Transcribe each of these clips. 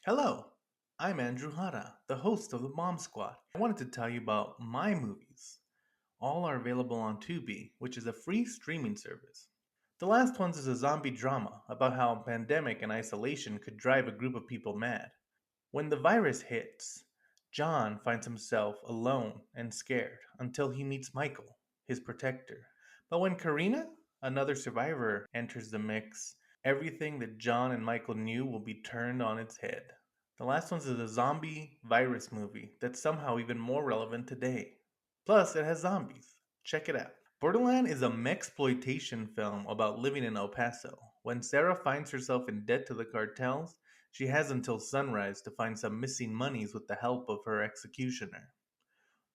Hello, I'm Andrew Hara, the host of the Bomb Squad. I wanted to tell you about my movies. All are available on Tubi, which is a free streaming service. The last one is a zombie drama about how a pandemic and isolation could drive a group of people mad. When the virus hits, John finds himself alone and scared until he meets Michael, his protector. But when Karina, another survivor, enters the mix, everything that John and Michael knew will be turned on its head. The last one is a zombie virus movie that's somehow even more relevant today. Plus, it has zombies. Check it out. Borderland is a mexploitation film about living in El Paso. When Sarah finds herself in debt to the cartels, she has until sunrise to find some missing monies with the help of her executioner.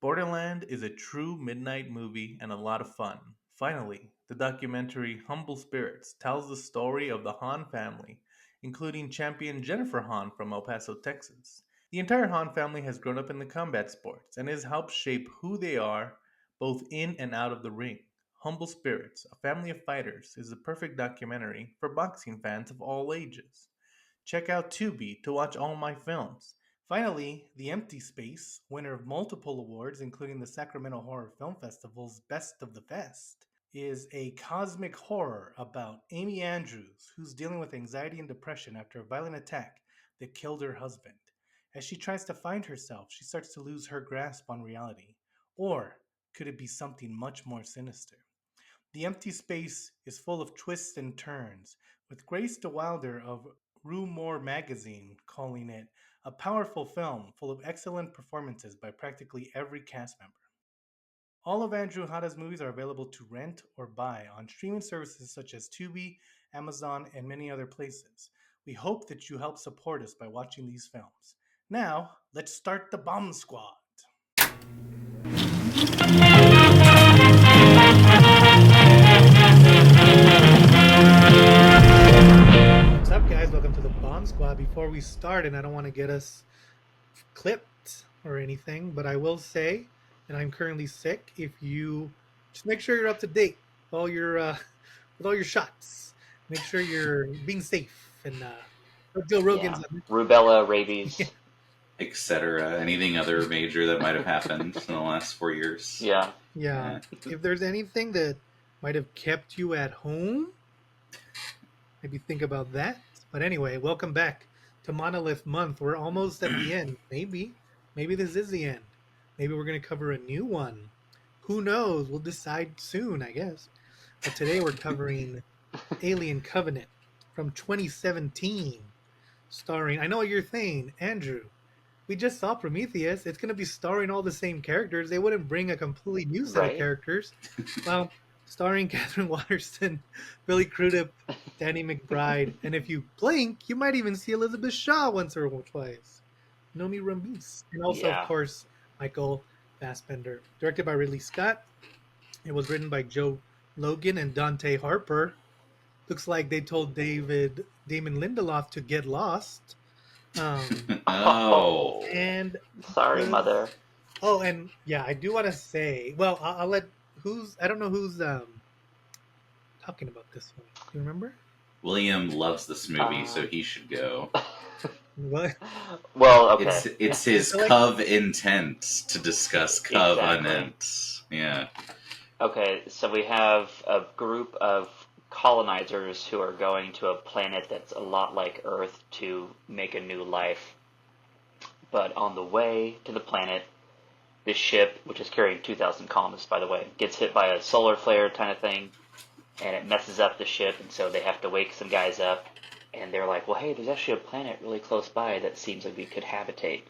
Borderland is a true midnight movie and a lot of fun. Finally, the documentary Humble Spirits tells the story of the Hahn family, including champion Jennifer Hahn from El Paso, Texas. The entire Hahn family has grown up in the combat sports and has helped shape who they are both in and out of the ring. Humble Spirits, a family of fighters, is the perfect documentary for boxing fans of all ages. Check out Tubi to watch all my films. Finally, The Empty Space, winner of multiple awards, including the Sacramento Horror Film Festival's Best of the Fest, is a cosmic horror about Amy Andrews, who's dealing with anxiety and depression after a violent attack that killed her husband. As she tries to find herself, she starts to lose her grasp on reality. Or could it be something much more sinister? The Empty Space is full of twists and turns, with Grace DeWilder of Rue Morgue magazine calling it a powerful film full of excellent performances by practically every cast member. All of Andrew Hada's movies are available to rent or buy on streaming services such as Tubi, Amazon, and many other places. We hope that you help support us by watching these films. Now, let's start the Bomb Squad. What's up, guys? Welcome to the Bomb Squad. Before we start, and I don't want to get us clipped or anything, but I will say that I'm currently sick. If you just make sure you're up to date with all your shots, make sure you're being safe and Joe Rogan's Yeah, rubella, rabies. etc. Anything other major that might have happened in the last 4 years. Yeah, yeah. If there's anything that might have kept you at home, maybe think about that. But anyway, welcome back to Monolith Month. We're almost at the end. Maybe this is the end. Maybe we're going to cover a new one. Who knows? We'll decide soon, I guess. But today we're covering Alien Covenant from 2017, starring, I know what you're saying, Andrew. We just saw Prometheus. It's going to be starring all the same characters. They wouldn't bring a completely new set of right. characters. Well, starring Catherine Waterston, Billy Crudup, Danny McBride, and if you blink, you might even see Elizabeth Shaw once or twice. Nomi Ramis, and also, of Yeah, course, Michael Fassbender. Directed by Ridley Scott. It was written by Joe Logan and Dante Harper. Looks like they told Damon Lindelof to get lost. Oh. And sorry, was mother. Oh, and yeah, I do want to say. Well, I'll let who's I don't know who's talking about this one. Do you remember? William loves this movie, so he should go. What? Well, okay. It's his So, like- Cove intent to discuss Cove Exactly. Unent. Yeah. Okay, so we have a group of colonizers who are going to a planet that's a lot like Earth to make a new life. But on the way to the planet, this ship, which is carrying 2,000 colonists, by the way, gets hit by a solar flare kind of thing, and it messes up the ship, and so they have to wake some guys up, and they're like, well, hey, there's actually a planet really close by that seems like we could habitate.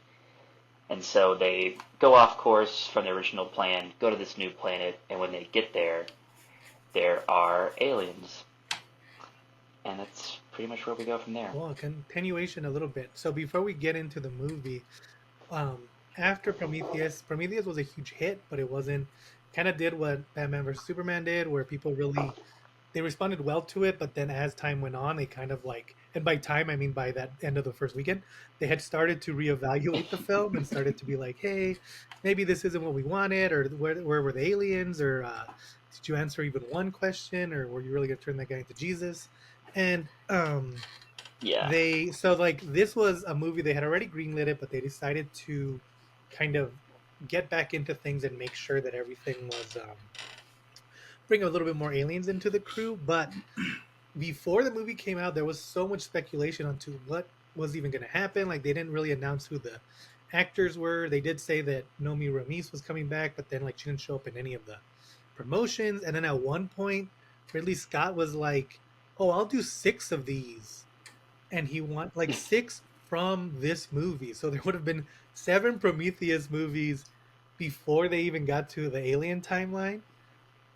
And so they go off course from the original plan, go to this new planet, and when they get there, there are aliens. And that's pretty much where we go from there. Well, a continuation a little bit. So before we get into the movie, after Prometheus was a huge hit, but it wasn't. Kind of did what Batman vs Superman did, where people really they responded well to it, but then as time went on, they kind of like, and by time I mean by that end of the first weekend, they had started to reevaluate the film and started to be like, hey, maybe this isn't what we wanted, or where were the aliens, or did you answer even one question, or were you really going to turn that guy into Jesus? And Yeah. This was a movie they had already greenlit it, but they decided to kind of get back into things and make sure that everything was bring a little bit more aliens into the crew. But before the movie came out, there was so much speculation onto what was even going to happen. Like they didn't really announce who the actors were. They did say that Nomi Ramis was coming back, but then like she didn't show up in any of the promotions. And then at one point, Ridley Scott was like, "Oh, I'll do 6 of these," and he want like 6 from this movie. So there would have been 7 Prometheus movies before they even got to the Alien timeline,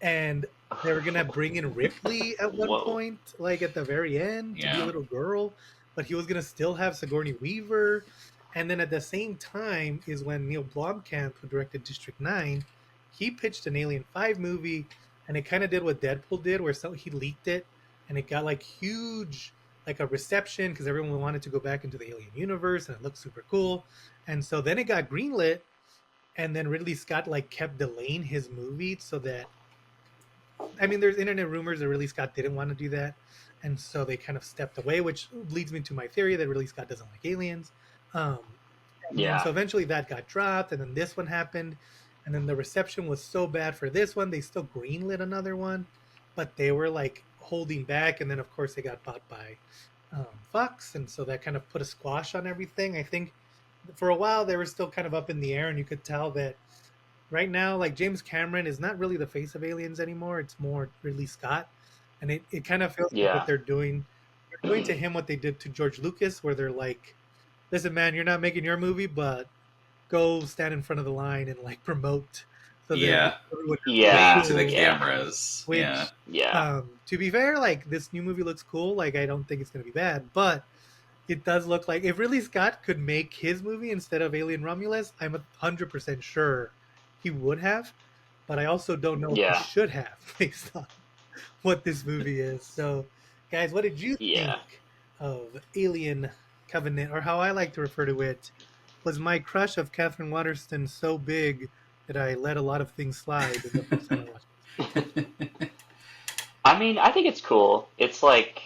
and they were gonna bring in Ripley at one Whoa. point, like at the very end, to be a Yeah. little girl, but he was gonna still have Sigourney Weaver. And then at the same time is when Neil Blomkamp, who directed District 9, he pitched an Alien 5 movie, and it kind of did what Deadpool did, where he leaked it, and it got like huge, like a reception because everyone wanted to go back into the Alien universe, and it looked super cool. And so then it got greenlit, and then Ridley Scott like kept delaying his movie so that I mean, there's internet rumors that Ridley Scott didn't want to do that, and so they kind of stepped away, which leads me to my theory that Ridley Scott doesn't like aliens. Um, and then Yeah. so eventually that got dropped, and then this one happened, and then the reception was so bad for this one, they still greenlit another one, but they were like holding back, and then of course they got bought by Fox, and so that kind of put a squash on everything. I think for a while they were still kind of up in the air, and you could tell that right now, like James Cameron is not really the face of Aliens anymore. It's more Ridley Scott, and it kind of feels like what Yeah. they're doing. They're doing to him what they did to George Lucas, where they're like, "Listen, man, you're not making your movie, but go stand in front of the line and like promote." So that Yeah. everyone Yeah. Wave to the Yeah. cameras. Which, Yeah. Yeah. to be fair, like this new movie looks cool. Like I don't think it's gonna be bad, but it does look like if Ridley Scott could make his movie instead of Alien Romulus, I'm 100% sure he would have. But I also don't know if Yeah. he should have based on what this movie is. So, guys, what did you Yeah. think of Alien Covenant, or how I like to refer to it? Was my crush of Catherine Waterston so big that I let a lot of things slide the first time I watched it? I mean, I think it's cool. It's like,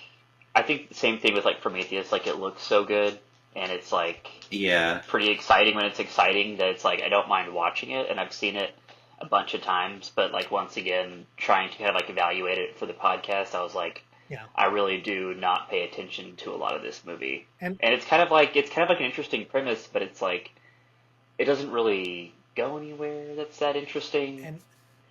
I think the same thing with like Prometheus. Like, it looks so good, and it's like Yeah. pretty exciting when it's exciting. That it's like I don't mind watching it, and I've seen it a bunch of times. But like once again, trying to kind of like evaluate it for the podcast, I was like, Yeah, I really do not pay attention to a lot of this movie, and and it's kind of like an interesting premise, but it's like it doesn't really go anywhere that's that interesting. and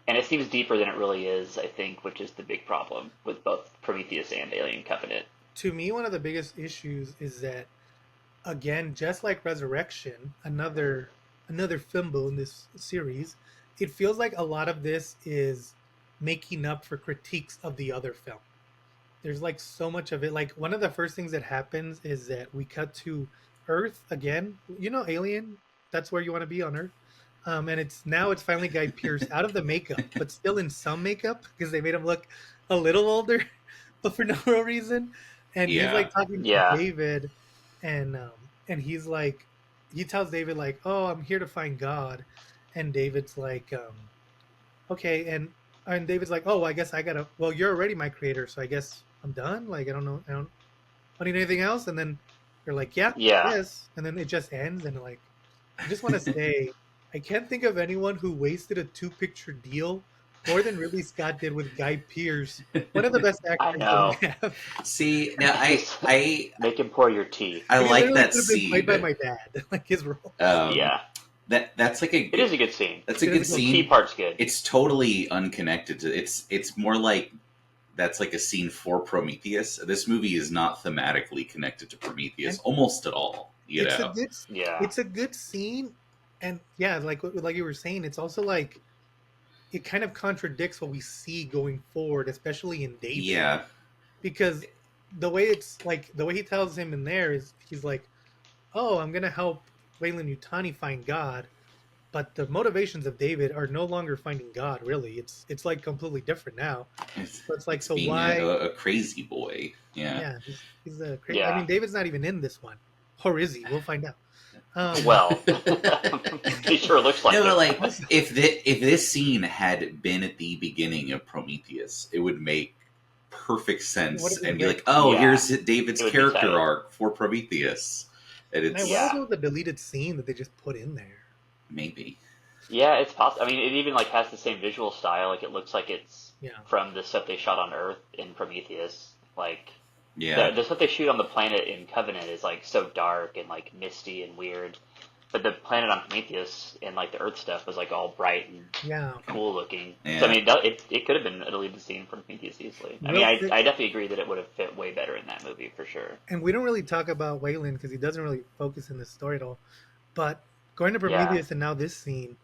And it seems deeper than it really is, I think, which is the big problem with both Prometheus and Alien Covenant. to me, one of the biggest issues is that again, just like Resurrection, another fumble in this series, it feels like a lot of this is making up for critiques of the other film. There's like so much of it. Like one of the first things that happens is that we cut to Earth again. You know, Alien. That's where you want to be on Earth. And it's finally Guy Pearce out of the makeup, but still in some makeup because they made him look a little older, but for no real reason. And he's Yeah. like talking to Yeah. David, and he's like, he tells David like, "Oh, I'm here to find God," and David's like, "Okay," and David's like, "Oh, I guess I gotta. Well, you're already my creator, so I guess I'm done. Like, I don't know, I don't need anything else." And then they're like, "Yeah, Yeah. yes," and then it just ends. And like, I just want to say, I can't think of anyone who wasted a 2 picture deal more than Ridley Scott did with Guy Pearce, one of the best I actors know. that we have. See, now I Make him pour your tea. I He like literally that could have been scene. played by my dad, like his role. Yeah. That's like a It is a good scene. that's a It good is The a tea scene. part's good. It's totally unconnected to it's more like that's like a scene for Prometheus. This movie is not thematically connected to Prometheus And almost at all. You it's a know. good, Yeah. it's a good scene, and yeah, like you were saying, it's also like it kind of contradicts what we see going forward, especially in David. Yeah. Because the way it's like the way he tells him in there is he's like, "Oh, I'm gonna help Wayland Yutani find God," but the motivations of David are no longer finding God. Really, it's like completely different now. It's, So it's like, it's so being why? a crazy boy. Yeah. Yeah, he's a crazy. I Yeah. mean, David's not even in this one, or is he? We'll find out. Well, he sure looks like No, but it. like if this scene had been at the beginning of Prometheus, it would make perfect It would sense have been and be great. like, oh, Yeah, here's David's it would be character tight. arc for Prometheus. And And I it's wonder if Yeah. it was a deleted scene that they just put in there. maybe. Yeah, it's possible. I mean, it even like has the same visual style. Like it looks like it's Yeah. from the stuff they shot on Earth in Prometheus. Like Yeah. the stuff they shoot on the planet in Covenant is like so dark and like misty and weird. But the planet on Prometheus and like the Earth stuff was like all bright and Yeah. cool looking. So I Yeah. mean, it could have been a deleted scene from Prometheus easily. I mean, Real quick, I definitely agree that it would have fit way better in that movie for sure. and we don't really talk about Wayland because he doesn't really focus in the story at all. But going to Yeah. Prometheus and now this scene,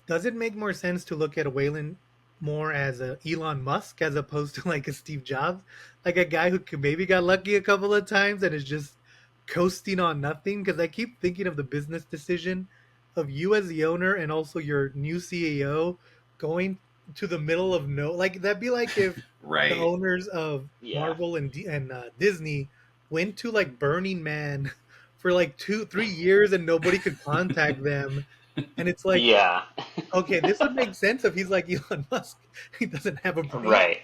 does it make more sense to look at Wayland more as a Elon Musk as opposed to like a Steve Jobs, like a guy who maybe got lucky a couple of times and is just coasting on nothing? Because I keep thinking of the business decision of you as the owner and also your new CEO going to the middle of no, like that'd be like if the Right. owners of Yeah. Marvel and Disney went to like Burning Man for like 2 3 years and nobody could contact them, and it's like, Yeah. okay, this would make sense if he's like Elon Musk. He doesn't have a brain. Right.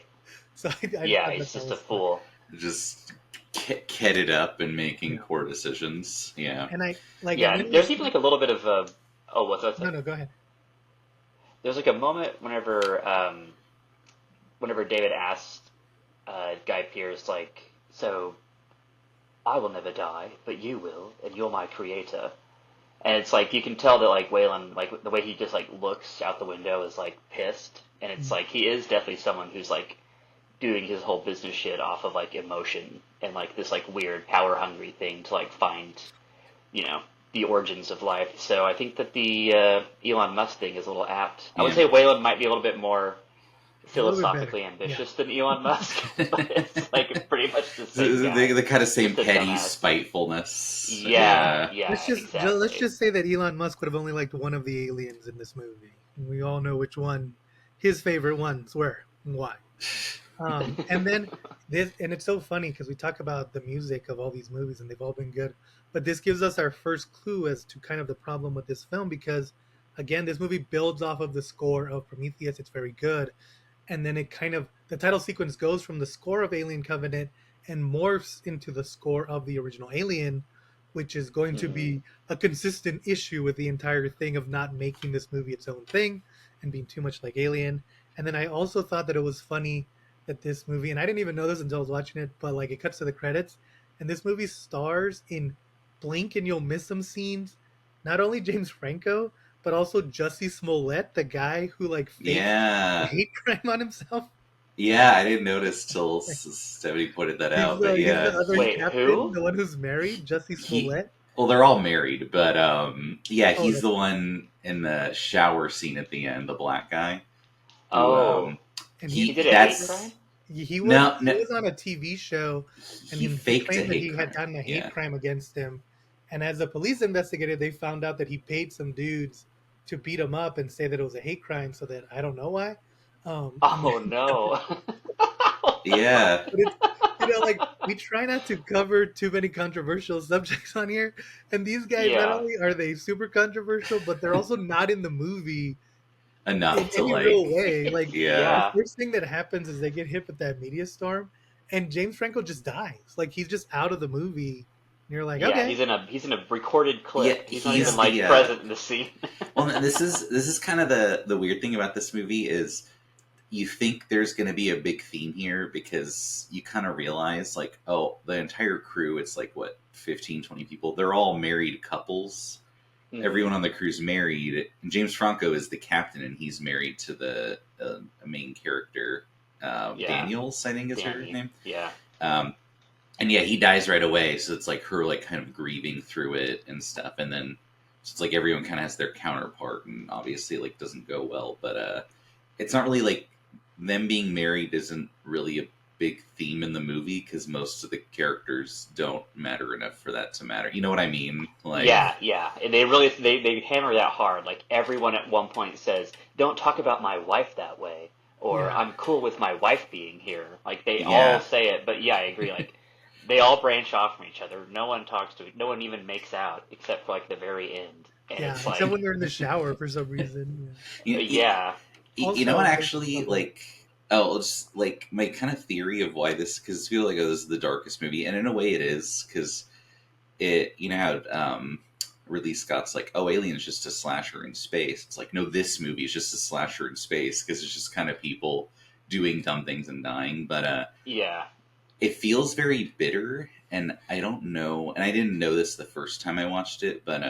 So I Yeah, thought he's that just a was funny. fool. Just ketted up and making Yeah. poor decisions. Yeah. And I like, and Yeah, then and we there's even see. like a little bit of a oh, what's No, that? no, go ahead. There's like a moment whenever David asked Guy Pearce like, so I will never die, but you will, and you're my creator. And it's like you can tell that like Waylon, like the way he just like looks out the window is like pissed, and it's Mm. like he is definitely someone who's like doing his whole business shit off of like emotion and like this like weird power hungry thing to like find, you know, the origins of life. So I think that the Elon Musk thing is a little apt. I would Yeah. say Waylon might be a little bit more A little bit better. philosophically Yeah. ambitious than Elon Musk, but it's like pretty much the same The, guy. the kind of same Just a petty dumbass. spitefulness. Yeah, Yeah. yeah, Let's exactly. just say that Elon Musk would have only liked one of the aliens in this movie. And we all know which one his favorite ones were and why. And then this, and it's so funny because we talk about the music of all these movies and they've all been good, but this gives us our first clue as to kind of the problem with this film because, again, this movie builds off of the score of Prometheus. It's very good, and then it kind of the title sequence goes from the score of Alien Covenant and morphs into the score of the original Alien, which is going to Mhm. be a consistent issue with the entire thing of not making this movie its own thing and being too much like Alien. And then I also thought that it was funny that this movie, and I didn't even know this until I was watching it, but like it cuts to the credits, and this movie stars in blink and you'll miss some scenes. Not only James Franco, but also Jussie Smollett, the guy who like faked a Yeah. hate crime on himself. Yeah, I didn't notice till Stephanie pointed that out, but He's the yeah. other Wait, captain, who? the one who's married, Jussie He Smollett. well, they're all married, but yeah, Oh, he's the one in the shower scene at the end, the black guy who Oh, and he he did a hate that's crime? no he no was on a TV show, and he he faked a claimed that hate he had crime. done a hate Yeah. crime against him. And as a police investigator, they found out that he paid some dudes to beat him up and say that it was a hate crime, so that I don't know why. And Oh no. Yeah. but it's, like we try not to cover too many controversial subjects on here, and these guys, not Yeah. only are they super controversial, but they're also not in the movie in Enough to any real like way. Like yeah. the Yeah. first thing that happens is they get hit with that meteor storm, and James Franco just dies. Like he's just out of the movie, and you're like, Yeah, okay, he's in a recorded Yeah, clip. He's not even he's yeah, like the present in the scene. well this is kind of the weird thing about this movie is you think there's going to be a big theme here because you kind of realize like, oh, the entire crew, it's like what 15, 20 people, they're all married couples. Mhm. Everyone on the crew's married. And James Franco is the captain and he's married to the main character, Yeah, Daniels, I think is her Danny. name. Yeah. um, and yeah, he dies right away, so it's like her like kind of grieving through it and stuff, and then so it's like everyone kind of has their counterpart, and obviously like doesn't go well, but it's not really like them being married isn't really a big theme in the movie because most of the characters don't matter enough for that to matter. You know what I mean? Like, yeah, Yeah, yeah. And they really they hammer that hard. Like everyone at one point says, "Don't talk about my wife that way," or yeah, "I'm cool with my wife being here." Like they all yeah, say it, but yeah, I agree. Like they all branch off from each other. No one talks to, no one even makes out except for like the very end. And yeah. it's Except like, when they're in the shower for some reason. Yeah. you, you, yeah, you know what Also, actually oh, go ahead. like Oh, just like my kind of theory of why this, because I feel like, oh, this is the darkest movie, and in a way it is, because it, you know how Ridley Scott's like, oh, Alien's just a slasher in space. It's like, no, this movie is just a slasher in space, because it's just kind of people doing dumb things and dying. But Yeah. it feels very bitter, and I don't know, and I didn't know this the first time I watched it, but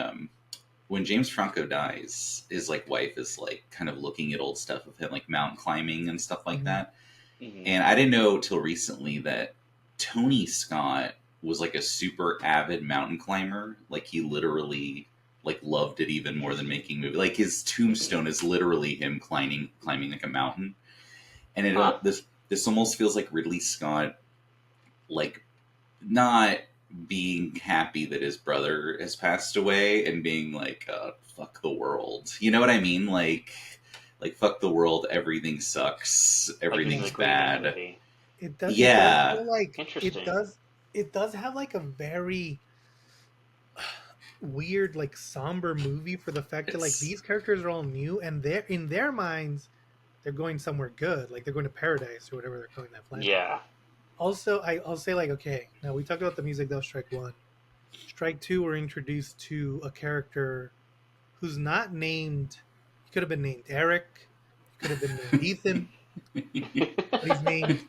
when James Franco dies, his like wife is like kind of looking at old stuff of him, like mountain climbing and stuff like Mhm. that. Hmm. And I didn't know till recently that Tony Scott was like a super avid mountain climber. Like he literally like loved it even more than making movies. Like his tombstone is literally him climbing like a mountain. And it Huh. this almost feels like Ridley Scott like not being happy that his brother has passed away and being like, fuck the world. You know what I mean? Like fuck the world, everything sucks, Like this is a everything's Green Man bad. movie. It does Yeah. feel like Interesting. it does have like a very weird, like somber movie for the fact that like It's these characters are all new and they're in their minds they're going somewhere good, like they're going to paradise or whatever they're calling that planet. Yeah. Also, I'll say like, okay, now we talked about the music. That was strike one. Strike two, we're introduced to a character who's not named. He could have been named Eric. He could have been named Ethan, but he's named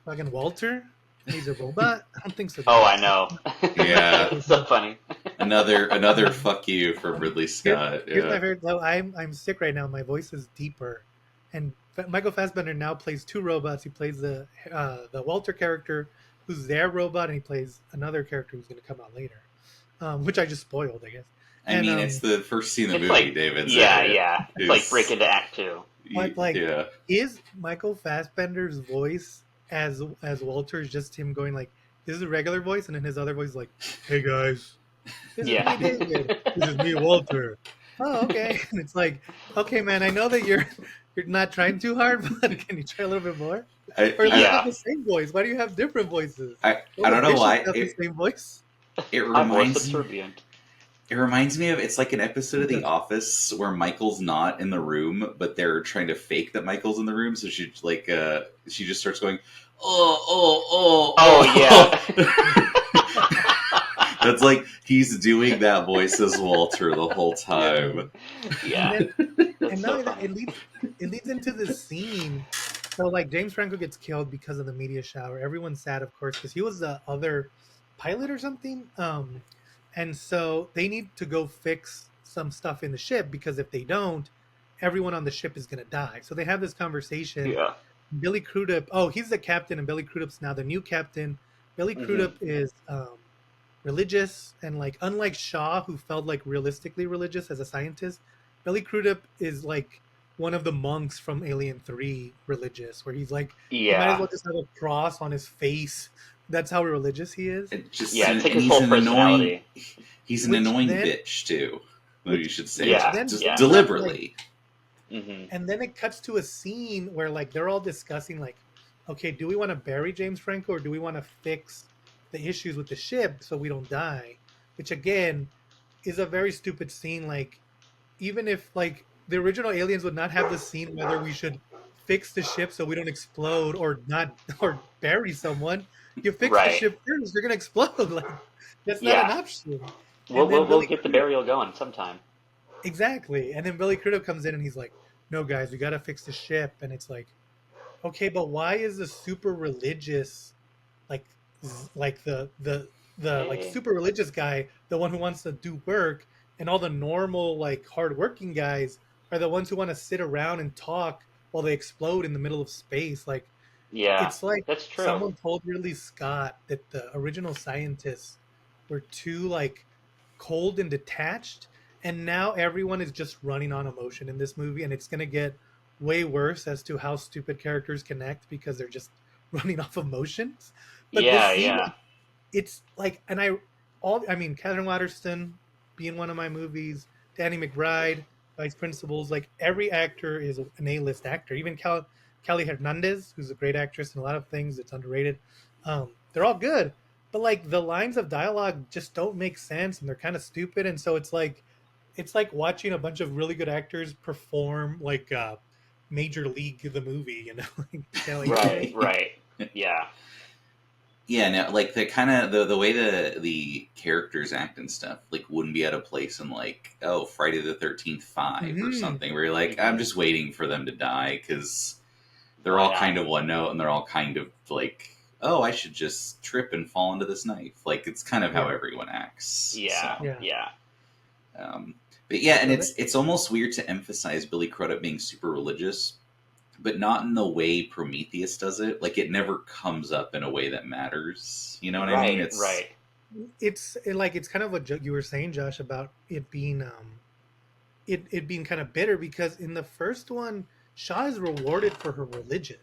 fucking Walter, and he's a robot. I don't think so, Oh, I guys. know. yeah. It's so funny. Another fuck you for Ridley Scott. Here's my Yeah. favorite. So I'm sick right now. My voice is deeper, and Michael Fassbender now plays two robots. He plays the Walter character, who's their robot, and he plays another character who's going to come out later, which I just spoiled, I guess. I And mean, it's the first scene of the It's movie, like, David. So yeah, yeah. It's like break is into Act Two. but like, yeah. is Michael Fassbender's voice as Walter is just him going like, this is a regular voice, and then his other voice is like, hey guys, this is Yeah. me, David. This is me, Walter. Oh, okay. And it's like, okay, man, I know that you're not trying too hard, but can you try a little bit more? I, Or at least I, Yeah. have the same voice. Why do you have different voices? I, Well, I the don't know Bishop's why got the same voice. it I'm more reminds subservient. it reminds me of, it's like an episode Who of The does? Office where Michael's not in the room, but they're trying to fake that Michael's in the room. So she just starts going, Oh, yeah. That's like he's doing that voice as Walter the whole time. Yeah. And then, That's and so now funny. it leads into this scene. So like James Franco gets killed because of the media shower. Everyone's sad, of course, because he was the other pilot or something. And so they need to go fix some stuff in the ship because if they don't, everyone on the ship is gonna die. So they have this conversation. Yeah. Billy Crudup, oh, he's the captain, and Billy Crudup's now the new captain. Billy Hmm. Crudup is religious, and like unlike Shaw, who felt like realistically religious as a scientist, Billy Crudup is like one of the monks from Alien 3 religious, where he's like, he might as Yeah. well just have a cross on his face. That's how religious he is. It just Yeah. It's like and his whole personality. he's an Which annoying then, bitch too. What you which should say, which Yeah. then just Yeah. brings up like, deliberately. Hmm. and then it cuts to a scene where like they're all discussing like, okay, do we want to bury James Franco or do we want to fix the issues with the ship so we don't die? Which again is a very stupid scene. Like even if like the original aliens would not have the scene whether we should fix the ship so we don't explode or not or bury someone. You fix the Right. ship first, you're gonna explode. Like that's not an Yeah. option. We'll, And we'll then we'll Billy get the Crudup, burial going sometime. exactly. And then Billy Crudup comes in and he's like, "No, guys, we gotta fix the ship." And it's like, okay, but why is the super religious, like, like the like Hey. super religious guy the one who wants to do work, and all the normal like hardworking guys are the ones who want to sit around and talk while they explode in the middle of space? Like, Yeah. it's like That's true. someone told Ridley Scott that the original scientists were too like cold and detached, and now everyone is just running on emotion in this movie, and it's gonna get way worse as to how stupid characters connect because they're just running off emotions. But this Yeah. scene, Yeah. it's like, and I mean, Catherine Waterston being one of my movies, Danny McBride, Vice Principals, like every actor is an A-list actor. Even Kelly Hernandez, who's a great actress in a lot of things, it's underrated. They're all good, but like the lines of dialogue just don't make sense, and they're kind of stupid. And so it's like watching a bunch of really good actors perform like Major League the movie, you know, like Right, right. Yeah. Yeah, no, like the kind of the way the characters act and stuff like wouldn't be out of place in like Friday the 13th 5 or Hmm. something where you're like I'm just waiting for them to die because they're Why all not? kind of one note and they're all kind of like I should just trip and fall into this knife, like it's kind of how Yeah. everyone acts. Yeah, So Yeah. yeah. but yeah, and So that, it's almost weird to emphasize Billy Crudup being super religious, but not in the way Prometheus does it. Like it never comes up in a way that matters. You know what I mean? Right, It's right. it's kind of what you were saying, Josh, about it being it being kind of bitter because in the first one, Shaw is rewarded for her religion.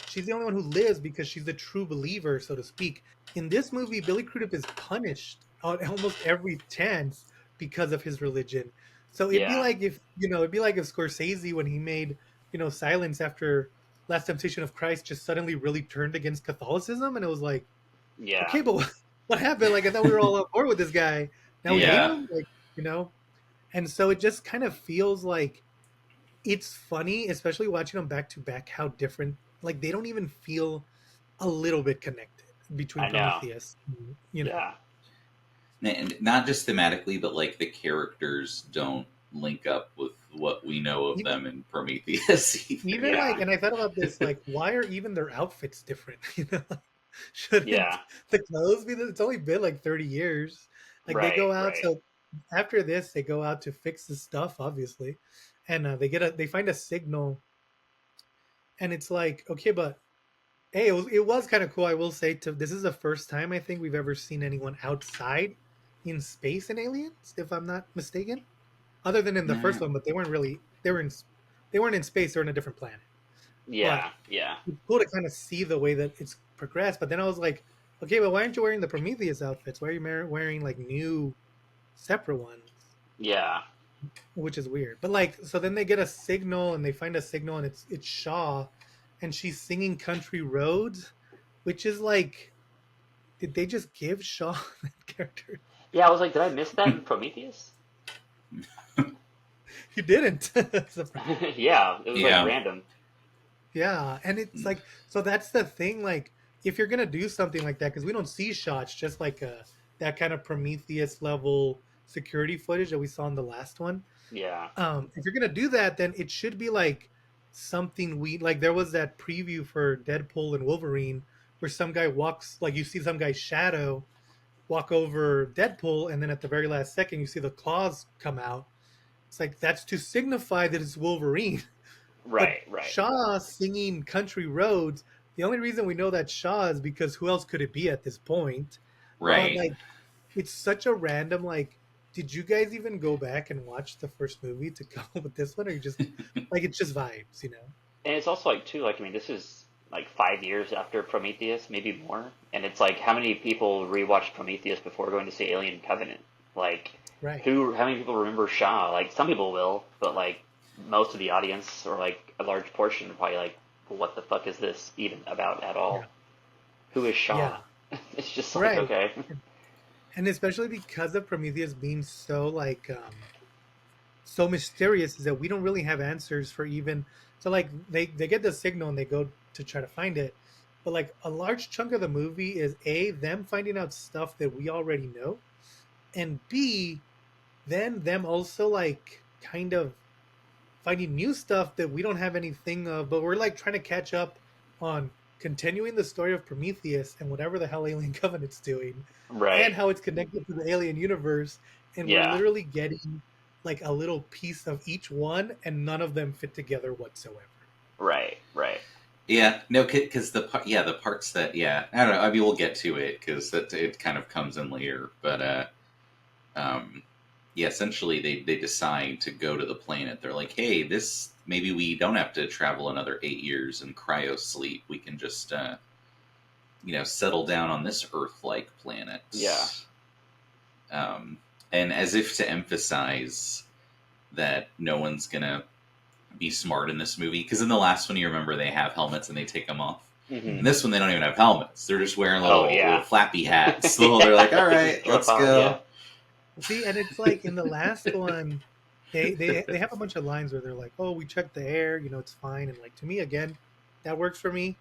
She's the only one who lives because she's a true believer, so to speak. In this movie, Billy Crudup is punished on almost every chance because of his religion. So it'd be Yeah, like if it'd be like if Scorsese, when he made Silence after Last Temptation of Christ, just suddenly really turned against Catholicism, and it was like, yeah. okay, but what happened? Like I thought we were all on board with this guy. Now we hate yeah. him, like you know. And so it just kind of feels like it's funny, especially watching them back to back, how different. Like they don't even feel a little bit connected between I know. Prometheus, Yeah, And not just thematically, but like the characters don't link up with what we know of even them in Prometheus either. even like, yeah, and I thought about this, like, why are even their outfits different? Shouldn't yeah. the clothes be? It's only been like 30 years. Like they Right, go out. right. So after this, they go out to fix the stuff, obviously, and they find a signal, and it's like, okay, but hey, it was kind of cool. I will say, this is the first time I think we've ever seen anyone outside in space in Aliens, if I'm not mistaken. Other than in the first No. one, but they weren't really they weren't in space. They were in a different planet. But Yeah, yeah. it's cool to kind of see the way that it's progressed. But then I was like, okay, but why aren't you wearing the Prometheus outfits? Why are you wearing like new separate ones? Yeah, Which is weird. But like, so then they get a signal and they find a signal and it's Shaw, and she's singing "Country Roads," which is like, did they just give Shaw that character? yeah. I was like, did I miss that in Prometheus? You didn't. Surprise. Yeah, it was like Yeah. random. Yeah, and it's like, so that's the thing. Like, if you're gonna do something like that, because we don't see shots, just like that kind of Prometheus level security footage that we saw in the last one. Yeah, If you're gonna do that, then it should be like something we like. There was that preview for Deadpool and Wolverine where some guy walks, like you see some guy's shadow walk over Deadpool, and then at the very last second, you see the claws come out. It's like that's to signify that it's Wolverine. But right, right. Shaw singing "Country Roads," the only reason we know that Shaw is because who else could it be at this point? But Right. like, it's such a random like. Did you guys even go back and watch the first movie to go with this one, or you just like it's just vibes, you know? And it's also like too, like I mean, this is like 5 years after Prometheus, maybe more. And it's like, how many people rewatched Prometheus before going to see Alien Covenant? Like, Right. how many people remember Shaw? Like, some people will, but like most of the audience, or like a large portion, are probably like, what the fuck is this even about at all? Yeah. Who is Shaw? Yeah. It's just like, Right. okay. And especially because of Prometheus being so like so mysterious, is that we don't really have answers for even. So like they get the signal and they go to try to find it, but like a large chunk of the movie is A, them finding out stuff that we already know, and B, then them also like kind of finding new stuff that we don't have anything of, but we're like trying to catch up on continuing the story of Prometheus and whatever the hell Alien Covenant's doing, and Right. how it's connected to the alien universe. And we're Yeah. literally getting like a little piece of each one, and none of them fit together whatsoever. Right. Right. Yeah. No, because the parts that I don't know. I mean, we'll get to it because that it kind of comes in later. But um, yeah, essentially they decide to go to the planet. They're like, hey, this maybe we don't have to travel another 8 years in cryo sleep. We can just settle down on this Earth-like planet. Yeah. And as if to emphasize that no one's gonna be smart in this movie, because in the last one, you remember they have helmets and they take them off. Hmm. In this one, they don't even have helmets; they're just wearing Oh, little, yeah. little flappy hats. So they're like, "All right, Strap let's on, go." yeah. See, and it's like in the last one, they have a bunch of lines where they're like, "Oh, we checked the air, it's fine." And like to me, again, that works for me.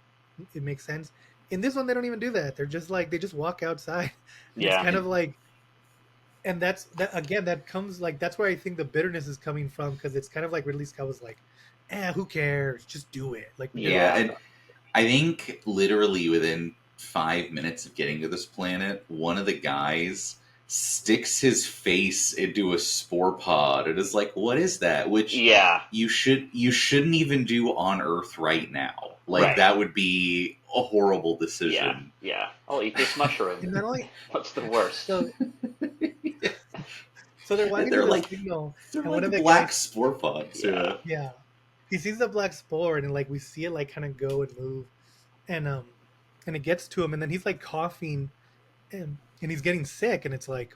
It makes sense. In this one, they don't even do that. They're just like they just walk outside, and it's Yeah. kind of like, and that's that again. That comes like that's where I think the bitterness is coming from because it's kind of like Ridley Scott was like, who cares? Just do it. Like we did all Yeah, this Yeah. and stuff. I think literally within 5 minutes of getting to this planet, one of the guys sticks his face into a spore pod and is like, "What is that?" Which Yeah. you shouldn't even do on Earth right now. Like Right. that would be a horrible Yeah. decision. Yeah. I'll eat this mushroom. And not only What's the worst? so, so they're walking to they're the like signal, they're and one of like the black guys, spore pods. Yeah. Yeah. yeah, he sees the black spore, and like we see it like kind of go and move, and and it gets to him, and then he's like coughing, and he's getting sick, and it's like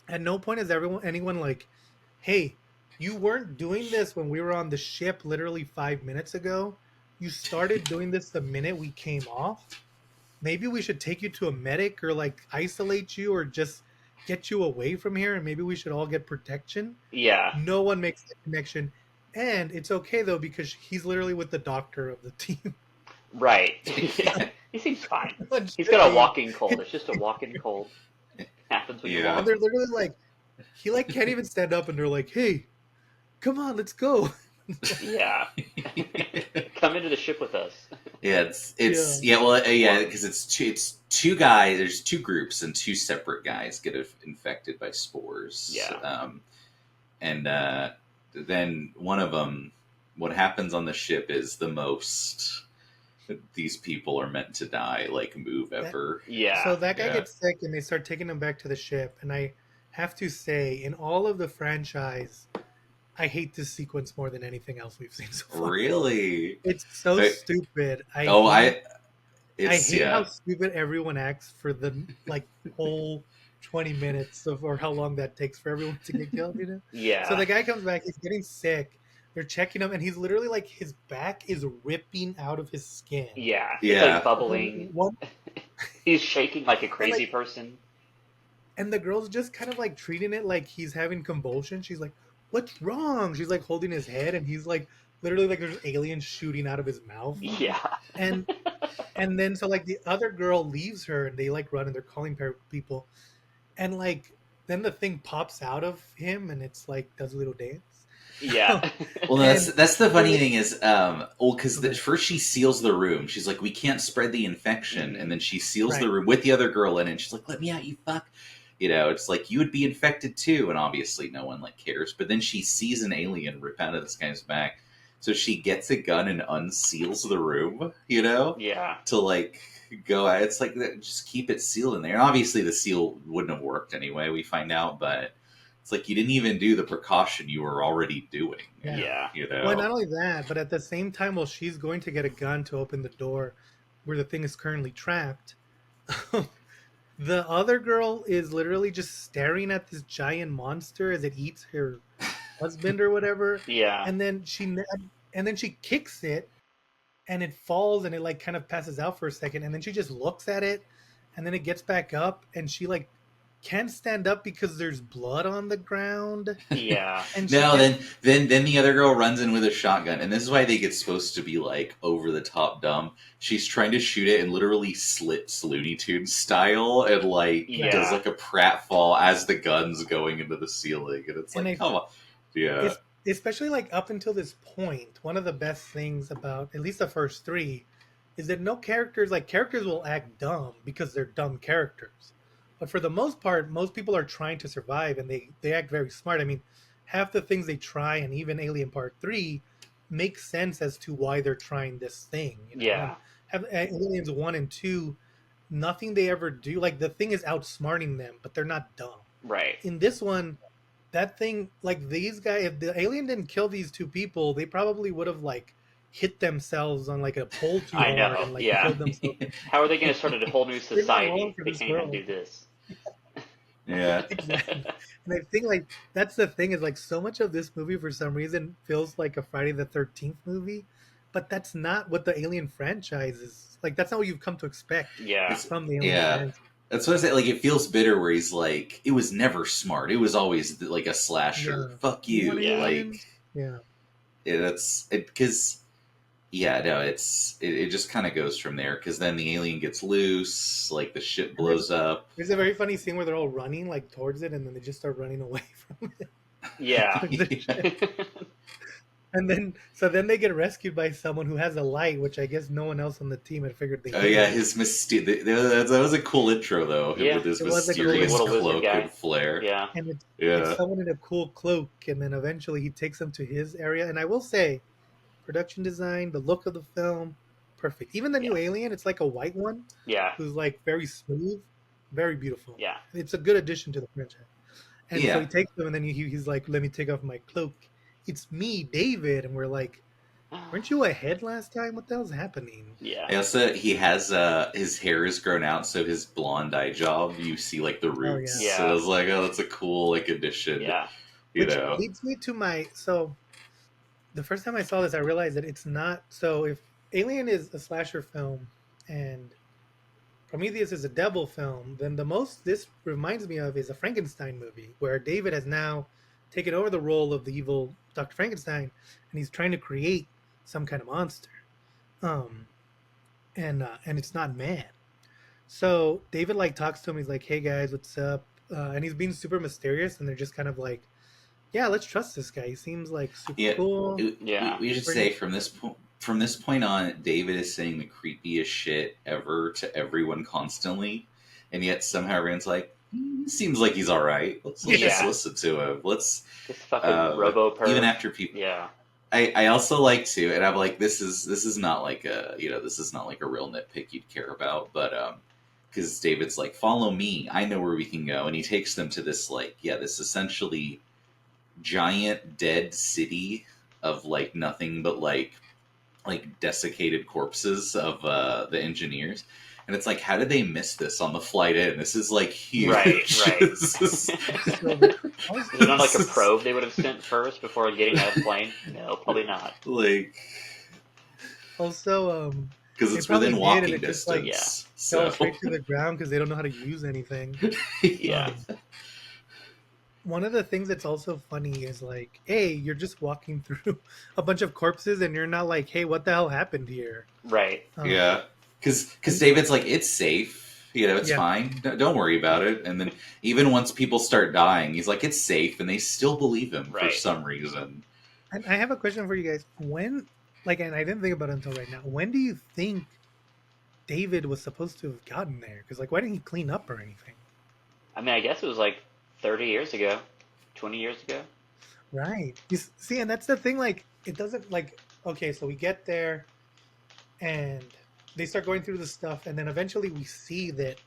at no point is anyone like, hey, you weren't doing this when we were on the ship literally 5 minutes ago. You started doing this the minute we came off. Maybe we should take you to a medic or like isolate you or just get you away from here and maybe we should all get protection. Yeah. No one makes that connection. And it's okay though because he's literally with the doctor of the team. Right. He seems fine. No one He's should got a be. walking cold. It's just a walking cold. Happens when you Yeah. And walk. they're literally like, he like can't even stand up and they're like, hey, come on, let's go. Yeah. Come into the ship with us. Yeah, it's yeah, well, yeah, because it's two guys. There's two groups, and two separate guys get infected by spores. Yeah. And then one of them, what happens on the ship is the most these people are meant to die like move ever. Yeah. So that guy Yeah. gets sick and they start taking him back to the ship. And I have to say, in all of the franchise, I hate this sequence more than anything else we've seen so far. Really? It's so Hey, stupid. I it's hate how yeah. stupid everyone acts for the like whole 20 minutes of or how long that takes for everyone to get killed. So Yeah. the guy comes back, he's getting sick. They're checking him, and he's literally like his back is ripping out of his skin. Yeah. He's Yeah. like bubbling. One, He's shaking like a and, crazy like, person. and the girl's just kind of like treating it like he's having convulsions. She's like, "What's wrong?" She's like holding his head, and he's like literally like there's aliens shooting out of his mouth. Yeah. And and then so like the other girl leaves her, and they like run, and they're calling people, and like then the thing pops out of him, and it's like does a little dance. Yeah. Well, And that's the funny like, thing is, well, because first she seals the room. She's like, "We can't spread the infection," and then she seals the right, room with the other girl in it. And she's like, "Let me out, you fuck." It's like you would be infected too, and obviously no one like cares. But then she sees an alien rip out of this guy's back, so she gets a gun and unseals the room. Yeah. To like go out. It's like just keep it sealed in there. And obviously the seal wouldn't have worked anyway. We find out, but it's like you didn't even do the precaution you were already doing. yeah. Yeah. Well, not only that, but at the same time, while she's going to get a gun to open the door where the thing is currently trapped, the other girl is literally just staring at this giant monster as it eats her husband or whatever, Yeah. and then she kicks it, and it falls, and it like kind of passes out for a second, and then she just looks at it, and then it gets back up, and she like can't stand up because there's blood on the ground, Yeah. and she No, gets, then the other girl runs in with a shotgun, and this is why they get supposed to be like over the top dumb. She's trying to shoot it and literally slits Looney Tunes style and like Yeah. does like a pratfall as the gun's going into the ceiling, and it's And like, come on, yeah, especially like up until this point, one of the best things about at least the first three is that no characters like characters will act dumb because they're dumb characters. But for the most part, most people are trying to survive and they act very smart. I mean, half the things they try and even Alien Part 3 make sense as to why they're trying this thing. Yeah. And have Aliens 1 and 2, nothing they ever do, like the thing is outsmarting them, but they're not dumb. Right. In this one, that thing, like these guys, if the alien didn't kill these two people, they probably would have like hit themselves on like a pole too I hard know. and like Yeah. killed themselves. How are they going to start a whole new They're not wrong society? for They this can't even world. do this. yeah. Exactly. And I think like that's the thing is like so much of this movie for some reason feels like a Friday the 13th movie, but that's not what the Alien franchise is. Like that's not what you've come to expect Yeah. It's, from the Alien yeah. franchise. That's what I say. Like, it feels bitter where he's like, it was never smart. It was always like a slasher. Yeah. Fuck You want you. Yeah. Like, aliens? Yeah. it's it because yeah, no, it just kind of goes from there because then the alien gets loose, like the ship And there's blows up. there's a very funny scene where they're all running like towards it, and then they just start running away from it. Yeah. Towards the ship. And then they get rescued by someone who has a light, which I guess no one else on the team had figured they Oh needed. yeah, his that was a cool intro though. Him Yeah. with his It was a cool mysterious intro. Little wizard cloak guy. and flare. Yeah. And it's Yeah, someone in a cool cloak, and then eventually he takes them to his area. And I will say, production design, the look of the film, perfect. Even the new Yeah. alien, it's like a white one Yeah. who's like very smooth, very beautiful. Yeah. It's a good addition to the franchise. And so yeah, he takes them, and then he's like, "Let me take off my cloak. It's me, David." And we're like, "Weren't you ahead last time? What the hell's happening?" Yeah. I also he has his hair is grown out, so his blonde eye job you see like the roots. yeah. So I was like, oh, that's a cool like addition. Yeah. You Which know, leads me to my the first time I saw this, I realized that it's not so. If Alien is a slasher film and Prometheus is a devil film, then the most this reminds me of is a Frankenstein movie where David has now taken over the role of the evil Dr. Frankenstein, and he's trying to create some kind of monster. Um, and it's not man. So David like talks to him. He's like, "Hey guys, what's up?" And he's being super mysterious, and they're just kind of like, "Yeah, let's trust this guy. He seems like super yeah. cool." Yeah. We should Pretty- say from this point on, David is saying the creepiest shit ever to everyone constantly, and yet somehow everyone's like, seems like he's all right. Let's just Yeah. listen to him. Let's This fucking robo perv. even after people. Yeah. I also like to, and I'm like, this is not like a this is not like a real nitpick you'd care about, but because David's like, follow me, I know where we can go, and he takes them to this like this essentially giant dead city of like nothing but like desiccated corpses of the engineers. And it's like, how did they miss this on the flight in? This is like huge. Right, right. This is- So, Is it not like a probe they would have sent first before getting out of the plane? No, probably not. like, also, because They it's probably within did, walking and it just, distance. like, fell So straight to the ground because they don't know how to use anything. Yeah. One of the things that's also funny is like, hey, you're just walking through a bunch of corpses, and you're not like, hey, what the hell happened here? Right. yeah, because David's like, it's safe, it's Yeah. fine, don't worry about it. And then even once people start dying, he's like, it's safe, and they still believe him for Right. some reason. And I have a question for you guys. When, like, and I didn't think about it until right now. When do you think David was supposed to have gotten there? Because, like, why didn't he clean up or anything? I mean, I guess it was like 30 years ago, 20 years ago. Right. See, and that's the thing. Like, it doesn't like. Okay, so we get there, and they start going through the stuff, and then eventually we see that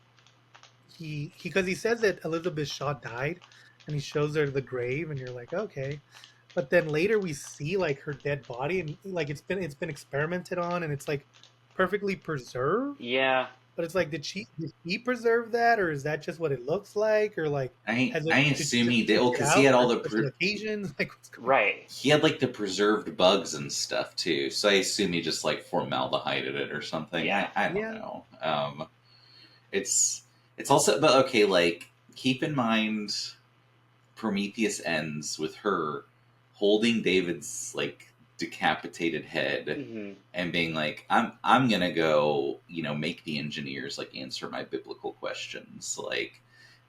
because he says that Elizabeth Shaw died, and he shows her the grave, and you're like, okay. But then later we see like her dead body, and like it's been experimented on, and it's like perfectly preserved. Yeah. But it's like, did she preserve that, or is that just what it looks like, or like I has it, I did she assume just he did. take Well, it because he out had all for the special occasions? Like, what's going Right. he had like the preserved bugs and stuff too. So I assume he just like formaldehyded it or something. Yeah. I don't Yeah. know. It's also, but okay, like keep in mind, Prometheus ends with her holding David's like decapitated head Hmm. and being like, I'm gonna go, make the engineers like answer my biblical questions, like,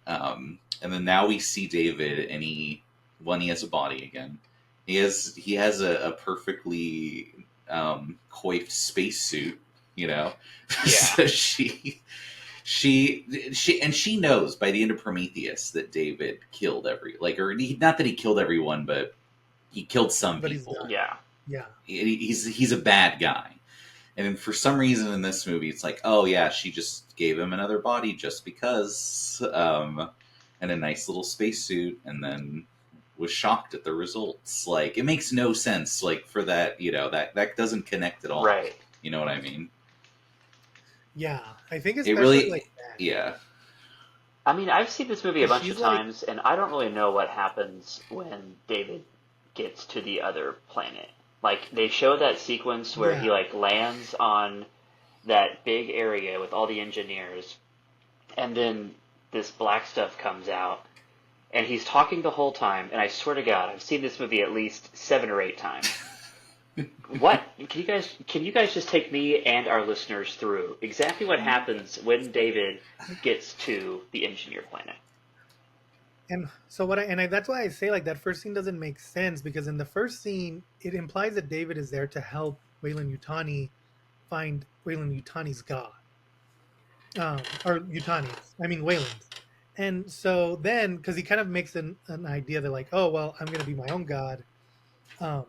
and then now we see David, and he has a body again. He has a perfectly coiffed spacesuit, Yeah. So she knows by the end of Prometheus that David killed not that he killed everyone, but he killed some But he's people. not. Yeah. Yeah. He's a bad guy. And then for some reason in this movie, it's like, oh yeah, she just gave him another body just because, and a nice little spacesuit, and then was shocked at the results. Like, it makes no sense, like, for that, that doesn't connect at all. Right. You know what I mean? Yeah. I think It especially really, like that. yeah. I mean, I've seen this movie a bunch She's of like- times, and I don't really know what happens when David gets to the other planet. Like, they show that sequence where he, Yeah. like, lands on that big area with all the engineers, and then this black stuff comes out, and he's talking the whole time. And I swear to God, I've seen this movie at least 7 or 8 times. What can you guys just take me and our listeners through exactly what happens when David gets to the engineer planet? And so that's why I say like that first scene doesn't make sense, because in the first scene it implies that David is there to help Wayland Yutani find Wayland Yutani's god, or Yutani's, I mean Wayland's. And so then, because he kind of makes an idea that like, oh well, I'm gonna be my own god, or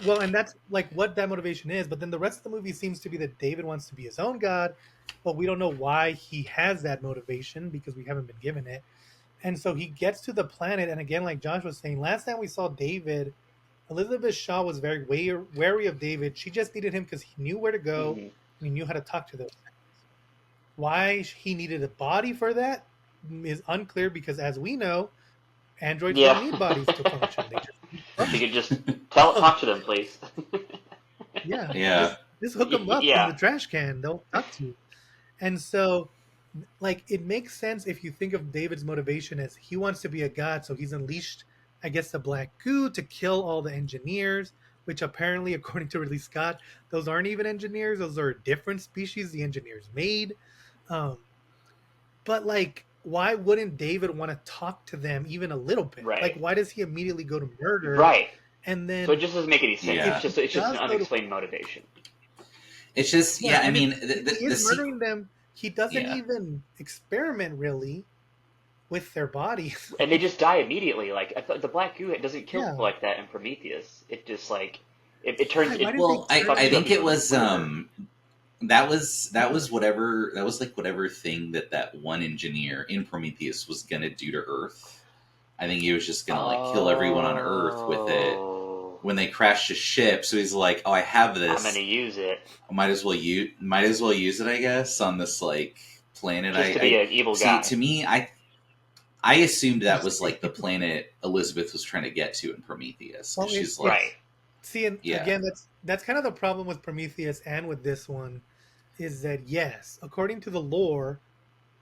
well, and that's like what that motivation is. But then the rest of the movie seems to be that David wants to be his own god, but we don't know why he has that motivation because we haven't been given it. And so he gets to the planet, and again, like Josh was saying, last time we saw David, Elizabeth Shaw was very wary of David. She just needed him because he knew where to go Mm-hmm. and he knew how to talk to those things. Why he needed a body for that is unclear, because as we know, androids don't Yeah. need bodies to function. They just need If you function. could just talk to them, please. Yeah, Yeah. just hook them up in Yeah. the trash can. They'll talk to you. And so, like, it makes sense if you think of David's motivation as he wants to be a god, so he's unleashed, I guess, the black goo to kill all the engineers, which apparently, according to Ridley Scott, those aren't even engineers; those are a different species the engineers made. Um, but like, why wouldn't David want to talk to them even a little bit? Like, Right. why does he immediately go to murder? Right. And So it then just doesn't make any sense. if Yeah. It's just he it's just an does go to, unexplained motivation. It's just, yeah, yeah, I and mean, if he the is murdering them, he doesn't yeah. even experiment really with their bodies. And they just die immediately. Like I thought the black goo doesn't kill Yeah. people like that in Prometheus. It just like it turns Why it did they Well, I, turn fucks I you up think it even was further. that was whatever, that was like whatever thing that one engineer in Prometheus was gonna do to Earth. I think he was just gonna like kill everyone on Earth with it Oh, when they crashed his ship. So he's like, "Oh, I have I'm gonna this. use it I might as well use it, I guess, on this like planet." just to be an evil See. guy. To me, I assumed that was like the planet Elizabeth was trying to get to in Prometheus, Well, because she's like, Right. it's see, and yeah, again, that's kind of the problem with Prometheus and with this one, is that yes, according to the lore,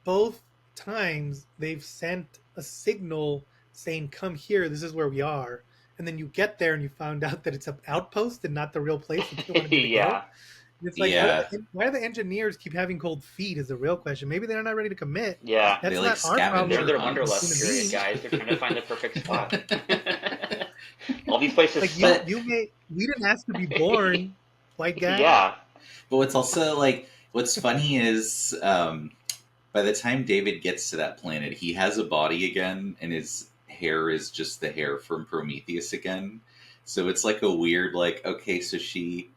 both times they've sent a signal saying, "Come here, this is where we are," and then you get there and you found out that it's an outpost and not the real place that they wanted you to go. Yeah. And it's like, yeah, why do the engineers keep having cold feet? Is the real question. Maybe they're not ready to commit. Yeah. they That's like not our They're in problem scavenger their hunts. wanderlust as human period, beings. guys. They're trying to find the perfect spot. All these places Like suck. we didn't ask to be born, white guy. Yeah. But what's also like, what's funny is, by the time David gets to that planet, he has a body again, and his hair is just the hair from Prometheus again. So it's like a weird, like, okay, so she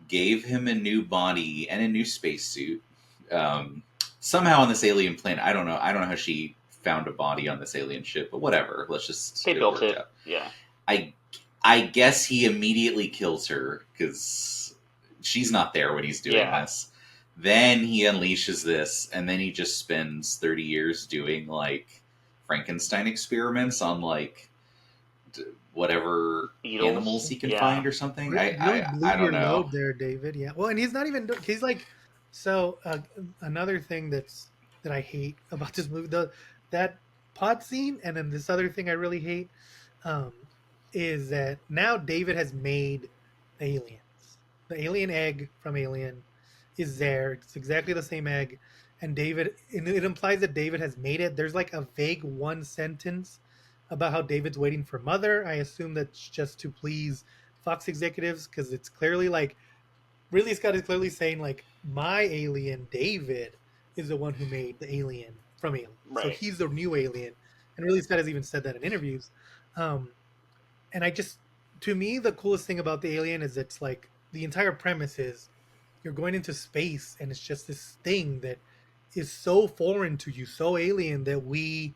gave him a new body and a new spacesuit. Somehow on this alien planet, I don't know. I don't know how she found a body on this alien ship, but whatever. Let's just They built worked it. out. Yeah. I I guess he immediately kills her because she's not there when he's doing Yeah. this. Then he unleashes this, and then he just spends 30 years doing like Frankenstein experiments on like whatever Beetles. animals he can Yeah. find or something. Really blew I don't your know. load there, David. Yeah. Well, and he's not even. He's like. So another thing that I hate about this movie, that pod scene, and then this other thing I really hate, um, is that now David has made aliens. The alien egg from Alien is there. It's exactly the same egg, and it implies that David has made it. There's like a vague one sentence about how David's waiting for Mother. I assume that's just to please Fox executives, because it's clearly like Ridley Scott is clearly saying like my alien David is the one who made the alien from Alien, so Right. he's the new alien, and Ridley Scott has even said that in interviews. And I just, to me, the coolest thing about the alien is it's like the entire premise is you're going into space and it's just this thing that is so foreign to you, so alien that we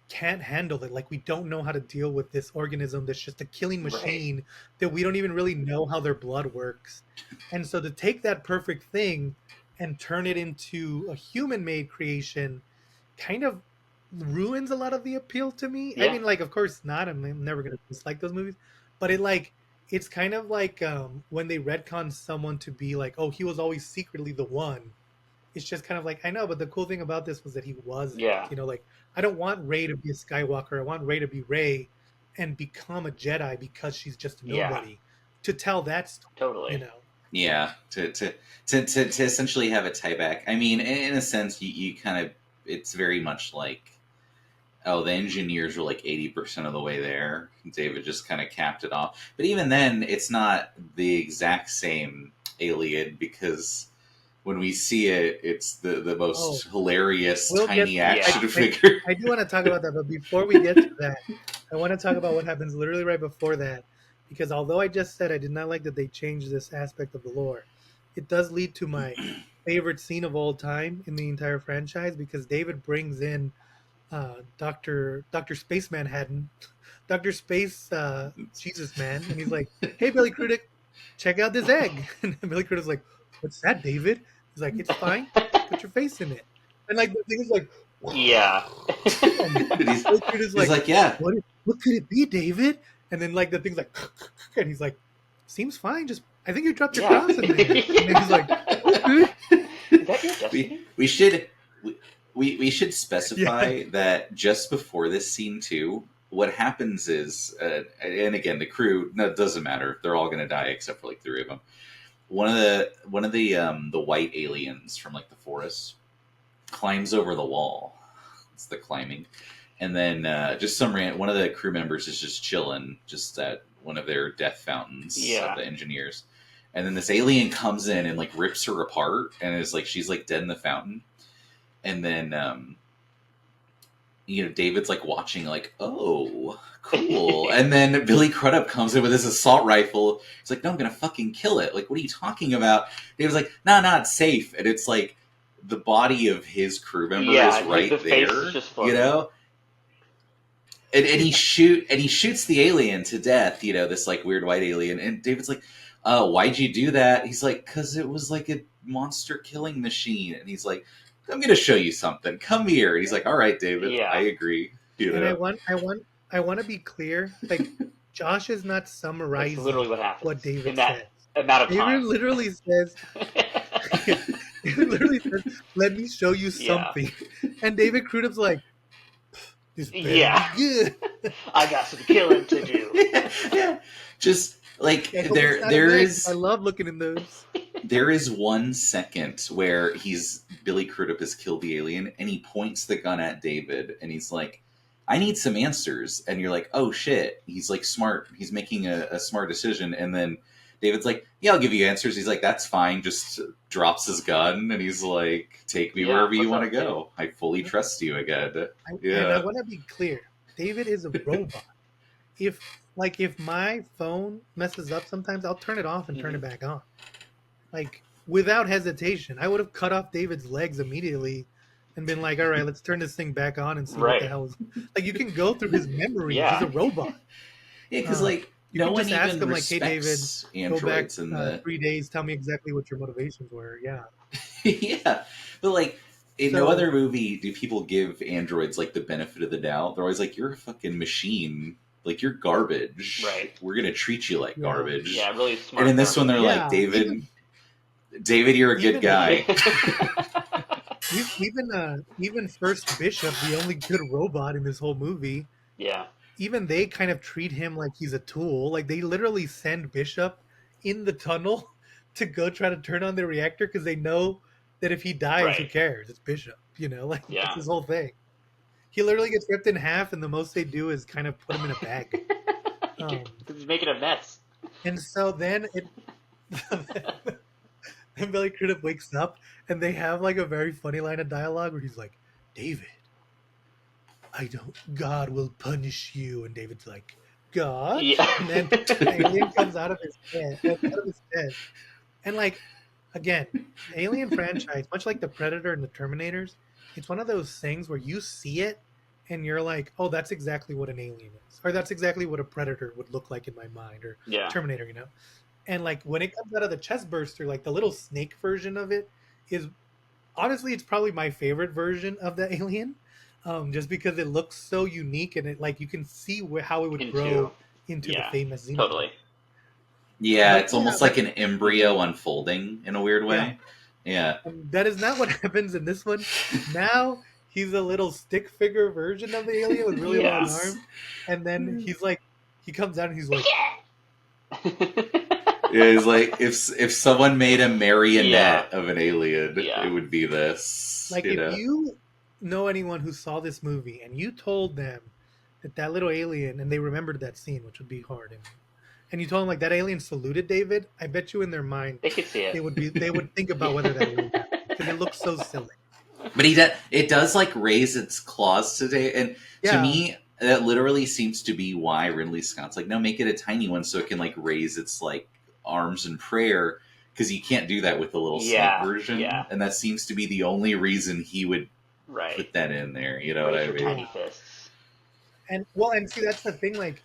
can't handle it. Like we don't know how to deal with this organism that's just a killing machine that we don't even really know how their blood works. And so to take that perfect thing and turn it into a human-made creation kind of ruins a lot of the appeal to me. I Yeah. mean, like, of course not. I'm never gonna dislike those movies, but it's kind of like when they retcon someone to be like, oh, he was always secretly the one, it's just kind of like I know, but the cool thing about this was that he wasn't. Yeah. You know, like I don't want Rey to be a Skywalker. I want Rey to be Rey and become a Jedi because she's just a Yeah. nobody. To tell that story, Totally. you know. Yeah, to essentially have it tie back. I mean, in a sense, you kind of, it's very much like, oh, the engineers were like 80% of the way there. David just kind of capped it off. But even then, it's not the exact same alien, because when we see it, it's the most hilarious We'll get tiny to action I- figure. I do want to talk about that, but before we get to that, I want to talk about what happens literally right before that. Because although I just said I did not like that they changed this aspect of the lore, it does lead to my favorite scene of all time in the entire franchise. Because David brings in Doctor Spaceman Haddon, Doctor Space Jesus Man, and he's like, "Hey, Billy Crudup, check out this egg." And Billy Crudup's like, "What's that, David?" He's like, "It's fine. Put your face in it." And like the thing is like, Yeah. and And Billy Crudup's he's like, like, yeah. what could it be, David? And then like the thing's like, and he's like, "Seems fine. Just I think you dropped your Yeah. cross in there." And then he's like, "Okay." Is that your destiny? we should we should specify that just before this scene too, what happens is, and again, the crew, no, it doesn't matter, they're all going to die except for like three of them. One of the white aliens from like the forest climbs over the wall. It's the climbing. And then just one of the crew members is just chilling just at one of their death fountains of the engineers. And then this alien comes in and like rips her apart and is like, she's like dead in the fountain. And then David's like watching like, oh, cool. And then Billy Crudup comes in with his assault rifle. He's like, no, I'm gonna fucking kill it. Like, what are you talking about? David's like, nah, it's safe. And it's like the body of his crew member is right the face there. is just You know? And he shoots the alien to death, this like weird white alien. And David's like, why'd you do that? He's like, because it was like a monster killing machine. And he's like, I'm gonna show you something. Come here. And he's like, all right, David, Yeah. I agree. And I want to be clear. Like, Josh is not That's summarizing literally what happens what David in that says. amount of David time. literally says, David literally says, "Let me show you Yeah. something." And David Crudup's like, "This better Yeah. be good." I got some killing to do. yeah. Just like I hope it's not there a mix. is I love looking in those. there is 1 second where Billy Crudup has killed the alien and he points the gun at David and he's like, I need some answers. And you're like, oh shit. He's like smart. He's making a smart decision. And then David's like, yeah, I'll give you answers. He's like, that's fine. Just drops his gun and he's like, take me wherever you want to go. I fully trust you again. And I want to be clear. David is a robot. If my phone messes up sometimes, I'll turn it off and turn it back on. Like, without hesitation. I would have cut off David's legs immediately and been like, all right, let's turn this thing back on and see what the hell is. Like, you can go through his memories. Yeah. He's a robot. Yeah, because like You no can one just ask even him, like, hey, David, respects go back androids in the 3 days. Tell me exactly what your motivations were. Yeah. yeah, but like in So- no other movie do people give androids like the benefit of the doubt. They're always like, you're a fucking machine. Like, you're garbage. Right. We're gonna treat you like garbage. Yeah, really smart. And in this one, they're like, David, you're a good guy. Even First Bishop, the only good robot in this whole movie, Yeah. even they kind of treat him like he's a tool. Like, they literally send Bishop in the tunnel to go try to turn on the reactor because they know that if he dies, who Right. cares? It's Bishop, like Yeah. that's his whole thing. He literally gets ripped in half, and the most they do is kind of put him in a bag. He's making a mess. And so then then Billy Crudup wakes up, and they have like a very funny line of dialogue where he's like, David, God will punish you. And David's like, God? Yeah. And then the alien comes out of his head. And like, again, the Alien franchise, much like the Predator and the Terminators, it's one of those things where you see it and you're like, oh, that's exactly what an alien is. Or that's exactly what a Predator would look like in my mind. Or Yeah. Terminator, And like when it comes out of the chest burster, like the little snake version of it is honestly, it's probably my favorite version of the alien, just because it looks so unique and it like you can see how it would grow into the famous Xenomorph. Totally. Yeah, But, it's almost like an embryo unfolding in a weird way. Yeah. And that is not what happens in this one. Now he's a little stick figure version of the alien with really long Yeah. arms, and then he's like, he comes out and he's like, Yeah, it's like if someone made a marionette Yeah. of an alien, Yeah. it would be this. like You if know? you know anyone who saw this movie and you told them that little alien and they remembered that scene, which would be hard, and you told them like that alien saluted David, I bet you in their mind They could see it. they would think about whether that really happened because it looks so silly. But it does like raise its claws today, and to Yeah. me, that literally seems to be why Ridley Scott's like, no, make it a tiny one so it can like raise its like arms in prayer, because you can't do that with the little snake version, Yeah. and that seems to be the only reason he would Right. put that in there. You know Raise what I your mean? tiny fists. And see that's the thing. Like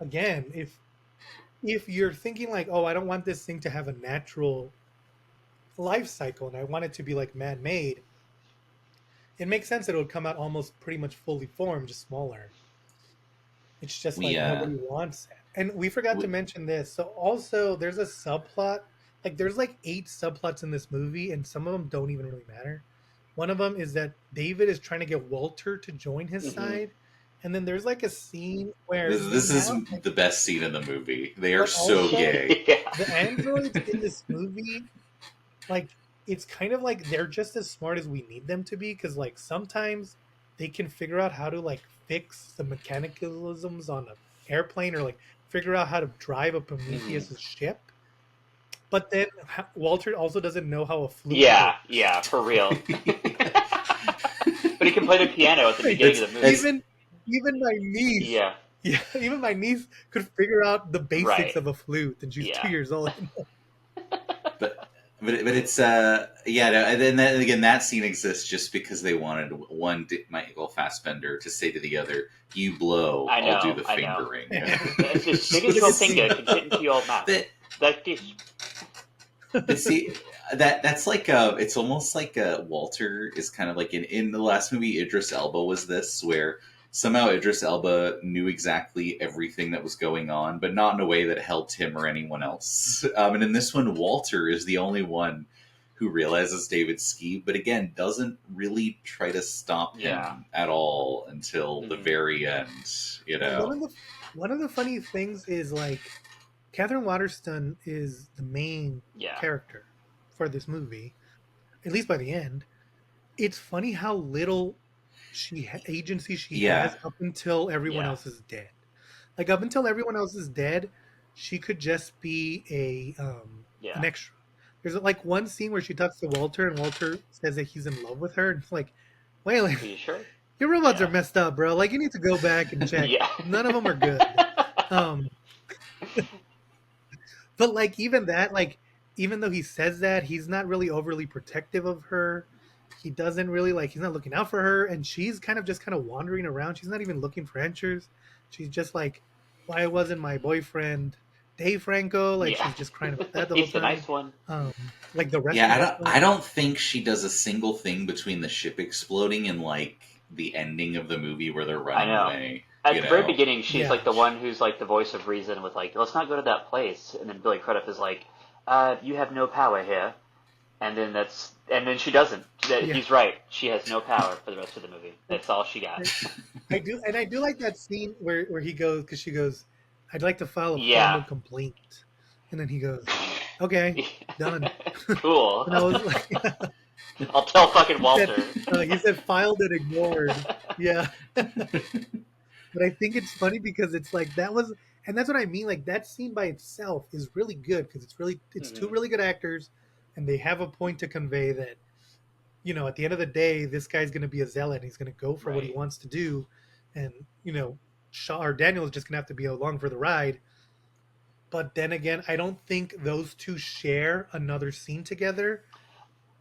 again, if you're thinking like, oh, I don't want this thing to have a natural life cycle and I want it to be like man made, it makes sense that it would come out almost pretty much fully formed, just smaller. It's just like nobody wants it. And we forgot to mention this. So also there's a subplot. Like there's like 8 subplots in this movie, and some of them don't even really matter. One of them is that David is trying to get Walter to join his side. And then there's like a scene where This is the best scene in the movie. They are But so also- gay. Yeah. the androids in this movie, like it's kind of like they're just as smart as we need them to be, because like sometimes they can figure out how to like fix the mechanicalisms on an airplane or like figure out how to drive a Prometheus's ship. But then Walter also doesn't know how a flute Yeah, works. yeah, for real. But he can play the piano at the beginning of the movie. Even my niece, Yeah. even my niece could figure out the basics Right. of a flute, and she's 2 years old. But it's and then again, that scene exists just because they wanted one Michael Fassbender to say to the other, "You blow, I'll do the fingering." It's just sticking your finger can fit into your mouth like this. But see, that's like it's almost like Walter is kind of like in the last movie, Idris Elba was this, where somehow Idris Elba knew exactly everything that was going on, but not in a way that helped him or anyone else. And in this one, Walter is the only one who realizes David's scheme, but again, doesn't really try to stop him at all until the very end. You know, One of the funny things is like Catherine Waterston is the main character for this movie, at least by the end. It's funny how little agency she has up until everyone else is dead. Like up until everyone else is dead, she could just be an extra. There's like one scene where she talks to Walter, and Walter says that he's in love with her, and it's like, wait, Are you sure? Your robots are messed up, bro. Like you need to go back and check. None of them are good. But like even that, like even though he says that, he's not really overly protective of her. He doesn't really he's not looking out for her, and she's kind of wandering around. She's not even looking for answers. She's just like, why wasn't my boyfriend Dave Franco? Like she's just crying about that the whole He's time. the nice one. Like the rest. I don't think she does a single thing between the ship exploding and like the ending of the movie where they're running away. At the very beginning, she's like the one who's like the voice of reason with like, let's not go to that place. And then Billy Crudup is like, you have no power here. And then she doesn't. He's right. She has no power for the rest of the movie. That's all she got. I do like that scene where he goes, because she goes, I'd like to file a formal complaint. And then he goes, okay, done. Cool. And I was like, I'll tell fucking Walter. He said filed and ignored. Yeah. But I think it's funny because it's like and that's what I mean. Like that scene by itself is really good because it's two really good actors, and they have a point to convey that, you know, at the end of the day, this guy's going to be a zealot. And he's going to go for what he wants to do, and you know, Shaw or Daniel is just going to have to be along for the ride. But then again, I don't think those two share another scene together.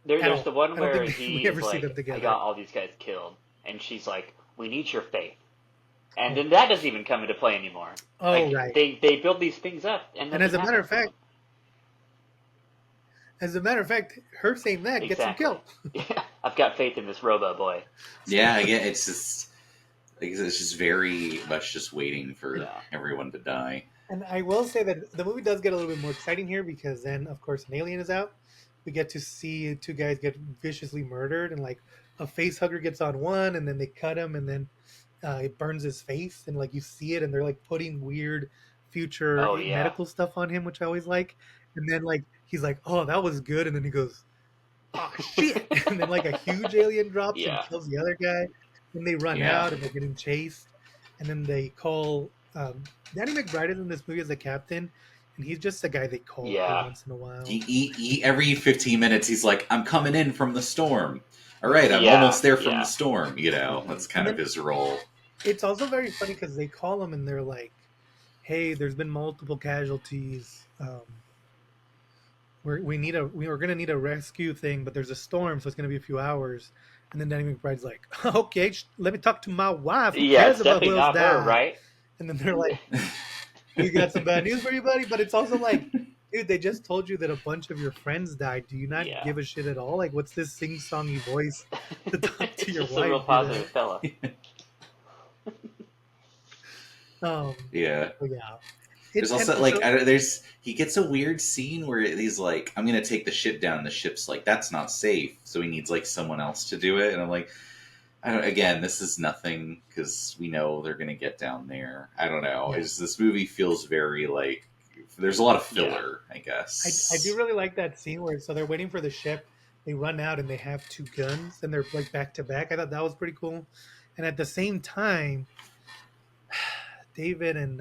There's the one where he is see like, them together. I got all these guys killed, and she's like, we need your faith. And then that doesn't even come into play anymore. Oh, like, right. They build these things up, and as a matter of fact, her saying that gets him killed. Yeah, I've got faith in this robo boy. Yeah, again, it's just very much just waiting for everyone to die. And I will say that the movie does get a little bit more exciting here because then, of course, an alien is out. we get to see two guys get viciously murdered, and like a face hugger gets on one, and then they cut him, and then it burns his face, and like you see it, and they're like putting weird future Oh yeah, medical stuff on him, which I always like. And then like he's like, "Oh, that was good," and then he goes, "Oh shit!" And then like a huge alien drops and yeah, kills the other guy, and they run Yeah. out and they're getting chased, and then they call Danny McBride is in this movie as the captain, and he's just a guy they call every yeah, once in a while. He every 15 minutes he's like, I'm coming in from the storm. All right, I'm Yeah, almost there from yeah. the storm. You know, that's kind And of then his role. it's also very funny because they call him and they're like, "Hey, there's been multiple casualties. We're gonna need a rescue thing, but there's a storm, so it's gonna be a few hours." And then Danny McBride's like, "Okay, let me talk to my wife. Who Yeah, cares it's about who definitely else not her, died?" right? And then they're like, "We got some bad news for you, buddy." But it's also like, dude, they just told you that a bunch of your friends died. Do you not Yeah. give a shit at all? Like, what's this sing-songy voice to talk to It's your just a real wife? positive fella. Yeah. So yeah, There's it's and also like so, he gets a weird scene where he's like, I'm gonna take the ship down. The ship's like, that's not safe, so he needs like someone else to do it. And I'm like, again, this is nothing because we know they're gonna get down there. I don't know. yeah. This movie feels very like there's a lot of filler. I I do guess. really like that scene where so they're waiting for the ship, they run out and they have two guns and they're like back to back. I thought that was pretty cool. And at the same time, David and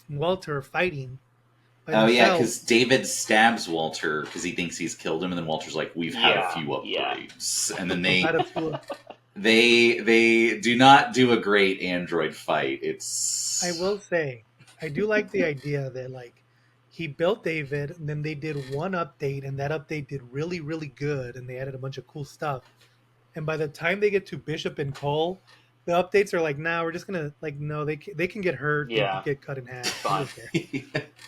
Walter are fighting by Oh yeah, themselves. because David stabs Walter because he thinks he's killed him, and then Walter's like, "We've had a Yeah, few yeah. upgrades," and then Out of two, they do not do a great android fight. It's I will say, I do like the idea that like he built David, and then they did one update, and that update did really, really good, and they added a bunch of cool stuff. And by the time they get to Bishop and Cole, the updates are like, "Nah, we're just gonna like, no, they can get hurt, they can Yeah, get cut in it's half. We fun. don't care."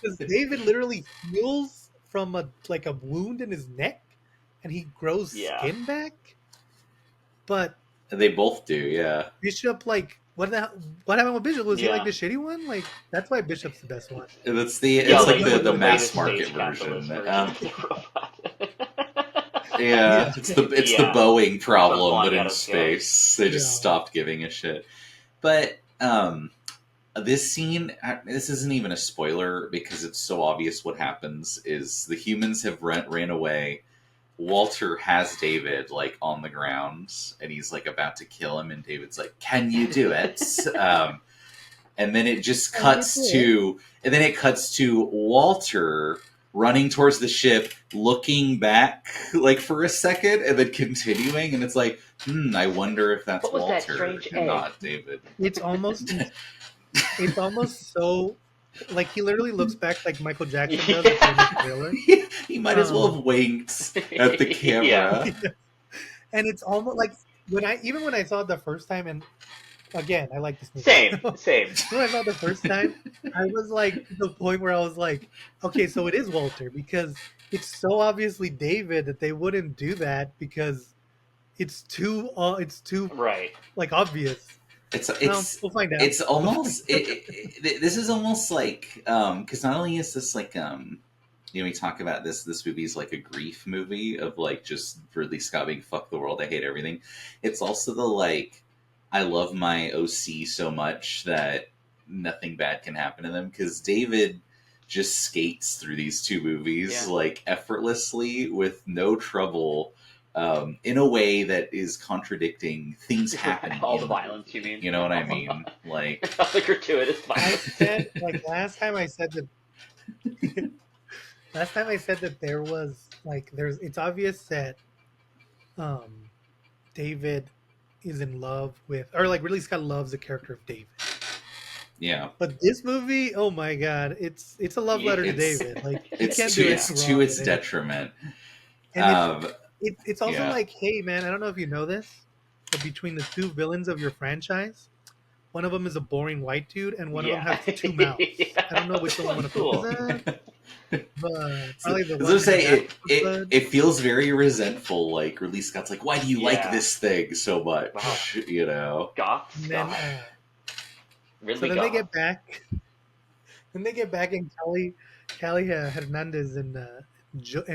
Because David literally heals from a like a wound in his neck, and he grows Yeah. skin back. But they both do, yeah. Bishop, like, what happened with Bishop? Was he like Yeah. the shitty one? Like, that's why Bishop's the best one. It's Yeah, like like the the mass latest market space capitalist version. version of the robot. Yeah, Yeah, it's the Yeah. Boeing But problem, flying but in out of scale. space. They just Yeah. stopped giving a shit. But this scene, this isn't even a spoiler because it's so obvious what happens. Is the humans have ran away. Walter has David like on the ground, and he's like about to kill him, and David's like, "Can you do it?" And then it just cuts to, and then it cuts to Walter running towards the ship, looking back like for a second, and then continuing, and it's like, I wonder if that's What was that Walter strange and egg? not David. It's almost so like he literally looks back like Michael Jackson does at the end of Thriller. He might as well have winked at the camera. Yeah. And it's almost like when I saw it the first time, and again, I like this movie. Same. When I saw it the first time, I was like to the point where I was like, okay, so it is Walter, because it's so obviously David that they wouldn't do that because it's too Right. like obvious. We'll find out. It's almost this is almost like because not only is this like we talk about this movie is like a grief movie of like just Ridley Scott being fuck the world, I hate everything. It's also the like I love my OC so much that nothing bad can happen to them, because David just skates through these two movies like effortlessly with no trouble. In a way that is contradicting things happening. All the violence, you mean? You know what I mean? Like All the gratuitous I violence. said like last time I said that there was like it's obvious that David is in love with, or like Ridley Scott loves the character of David. yeah, But this movie, oh my god, it's a love letter to David. Like he it's can't to do its anything to wrong its with it. detriment. And it's also yeah. like, hey man, I don't know if you know this, but between the two villains of your franchise, one of them is a boring white dude, and one of them has two mouths. Yeah, I don't know which one I want to cool. focus on, but probably the I was one. gonna say with the blood. it feels very resentful. Like Ridley Scott's like, why do you like Yeah. this thing so much? Wow. You know. Goth And then, Scott. so Ridley then Goth. they get back. Then they get back, and Callie Hernandez and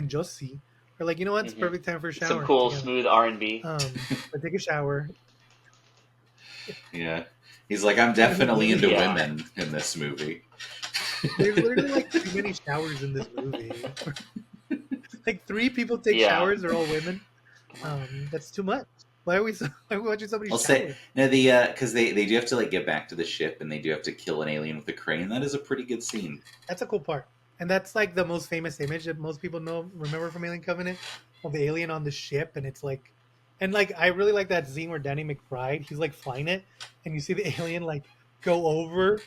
Josie They're like, you know what? It's perfect time for a Some shower cool, together. smooth R&B. They take a shower. Yeah. He's like, I'm definitely into Yeah. women in this movie. There's literally like too many showers in this movie. Like 3 people take Yeah. showers, they're all women. That's too much. Why are we why are we watching somebody I'll say shower? no, because they do have to like get back to the ship and they do have to kill an alien with a crane. That is a pretty good scene. That's a cool part. And that's like the most famous image that most people remember from Alien Covenant of the alien on the ship, and it's like, and like I really like that scene where Danny McBride he's like flying it, and you see the alien like go over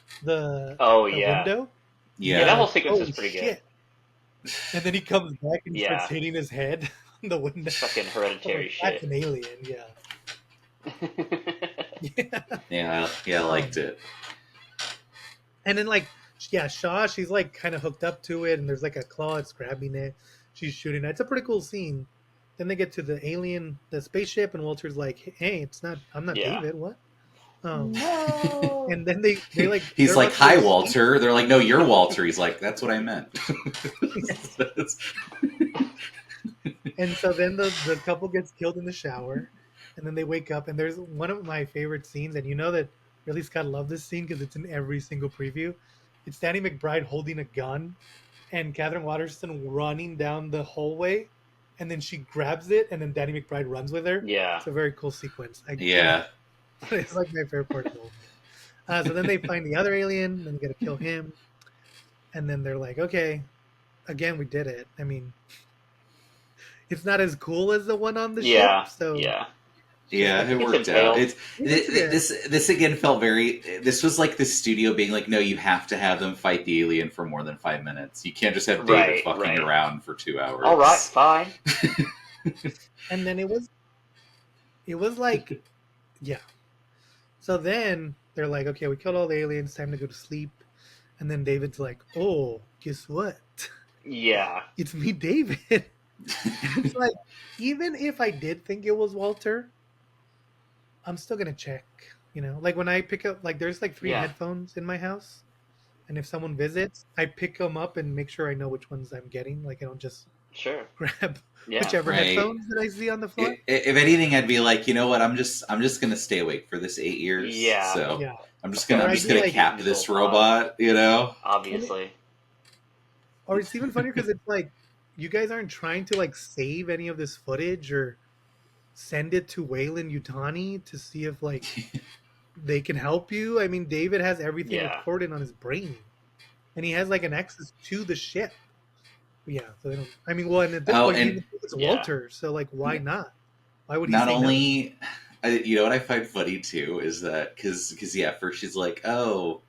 Oh the yeah. window. Yeah, You're that Yeah, whole like, sequence oh is pretty good. shit! And then he comes back and he starts Yeah. hitting his head on the window. Fucking I'm hereditary like, that's shit. an alien, yeah. Yeah. I liked it. And then like yeah, Shaw, she's like kind of hooked up to it, and there's like a claw that's grabbing it. She's shooting it. It's a pretty cool scene. Then they get to the alien, the spaceship, and Walter's like, "Hey, I'm not Yeah. David. What?" No. And then they like He's they're like, about to go "Hi, to sleep. Walter." They're like, "No, you're Walter." He's like, "That's what I meant." And so then the couple gets killed in the shower, and then they wake up, and there's one of my favorite scenes, and you know that really Scott loved this scene because it's in every single preview. It's Danny McBride holding a gun, and Catherine Waterston running down the hallway, and then she grabs it, and then Danny McBride runs with her. Yeah. It's a very cool sequence. Yeah. It's like my favorite part of the whole thing. So then they find the other alien, and they got to kill him, and then they're like, okay, again, we did it. I mean, it's not as cool as the one on the Yeah. ship, so Yeah. Yeah, it It's worked out. impaled. This again felt very. This was like the studio being like, no, you have to have them fight the alien for more than 5 minutes. You can't just have David Right, fucking right. around for 2 hours. All right, fine. and then it was like, yeah. So then they're like, okay, we killed all the aliens. Time to go to sleep. And then David's like, oh, guess what? Yeah. It's me, David. It's like, even if I did think it was Walter, I'm still gonna check. You know, like when I pick up, like there's like 3 Yeah. headphones in my house, and if someone visits, I pick them up and make sure I know which ones I'm getting. Like I don't just Sure. grab Yeah. whichever Right. headphones that I see on the floor. If anything, I'd be like, you know what? I'm just gonna stay awake for this 8 years. Yeah. So Yeah, I'm just Or gonna I'd be like- cap this robot. You know. Obviously. or it's even funnier because it's like you guys aren't trying to like save any of this footage or send it to Wayland Yutani to see if like they can help you. I mean, David has everything Yeah. recorded on his brain, and he has like an access to the ship. Yeah, so they don't. I mean, well, and at this Oh, point, and- even it's Yeah. Walter. So like, why not? Why would he Not say only, you know what I find funny too is that because yeah, first she's like, "Oh,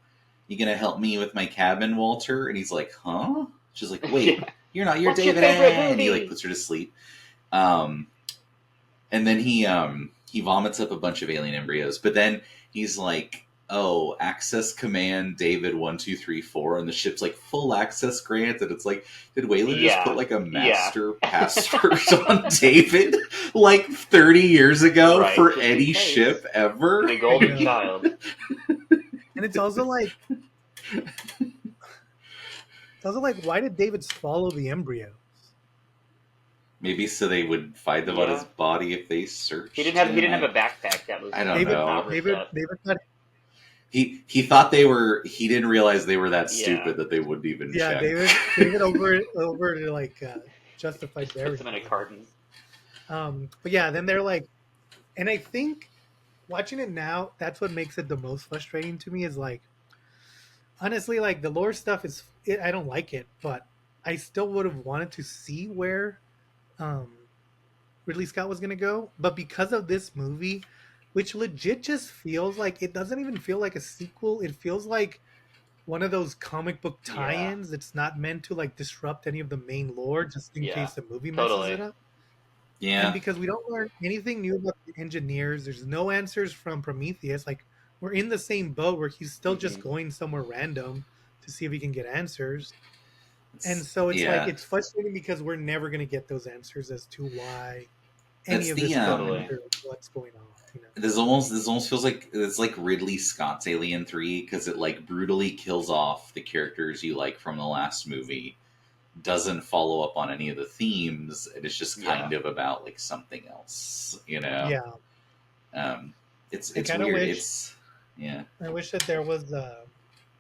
you gonna help me with my cabin, Walter?" And he's like, "Huh?" She's like, "Wait, Yeah. you're not. You're What's your David." favorite And he movie? like puts her to sleep. And then he vomits up a bunch of alien embryos. But then he's like, "Oh, access command David 1 2 3 4," and the ship's like full access granted. It's like, did Wayland just Yeah. put like a Yeah. master password on David like 30 years ago Right, for just in any case. ship ever? The golden Yeah. child. And it's also like, why did David swallow the embryo? Maybe so they would find them on Yeah. his body if they searched. He didn't him. have a backpack that was. I don't David, know. David thought, He thought they were. He didn't realize they were that Yeah. stupid that they wouldn't even yeah, check. David over to like justified Just puts them in a burying. carton. But yeah, then they're like, and I think watching it now, that's what makes it the most frustrating to me. Is like, honestly, like the lore stuff I don't like it, but I still would have wanted to see where Ridley Scott was gonna go. But because of this movie, which legit just feels like it doesn't even feel like a sequel. It feels like one of those comic book Yeah. tie-ins. It's not meant to like disrupt any of the main lore, just in Yeah, case the movie messes totally. it up. Yeah. And because we don't learn anything new about the engineers, there's no answers from Prometheus. Like we're in the same boat where he's still just Mhm. going somewhere random to see if he can get answers. And so it's yeah. like it's frustrating because we're never going to get those answers as to why any That's of the, this Totally. happened or what's going on. You know? This almost feels like it's like Ridley Scott's Alien 3 because it like brutally kills off the characters you like from the last movie, doesn't follow up on any of the themes. And it's just Yeah. kind of about like something else, you know. Yeah, It's I it's kind of weird. wish. It's yeah. I wish that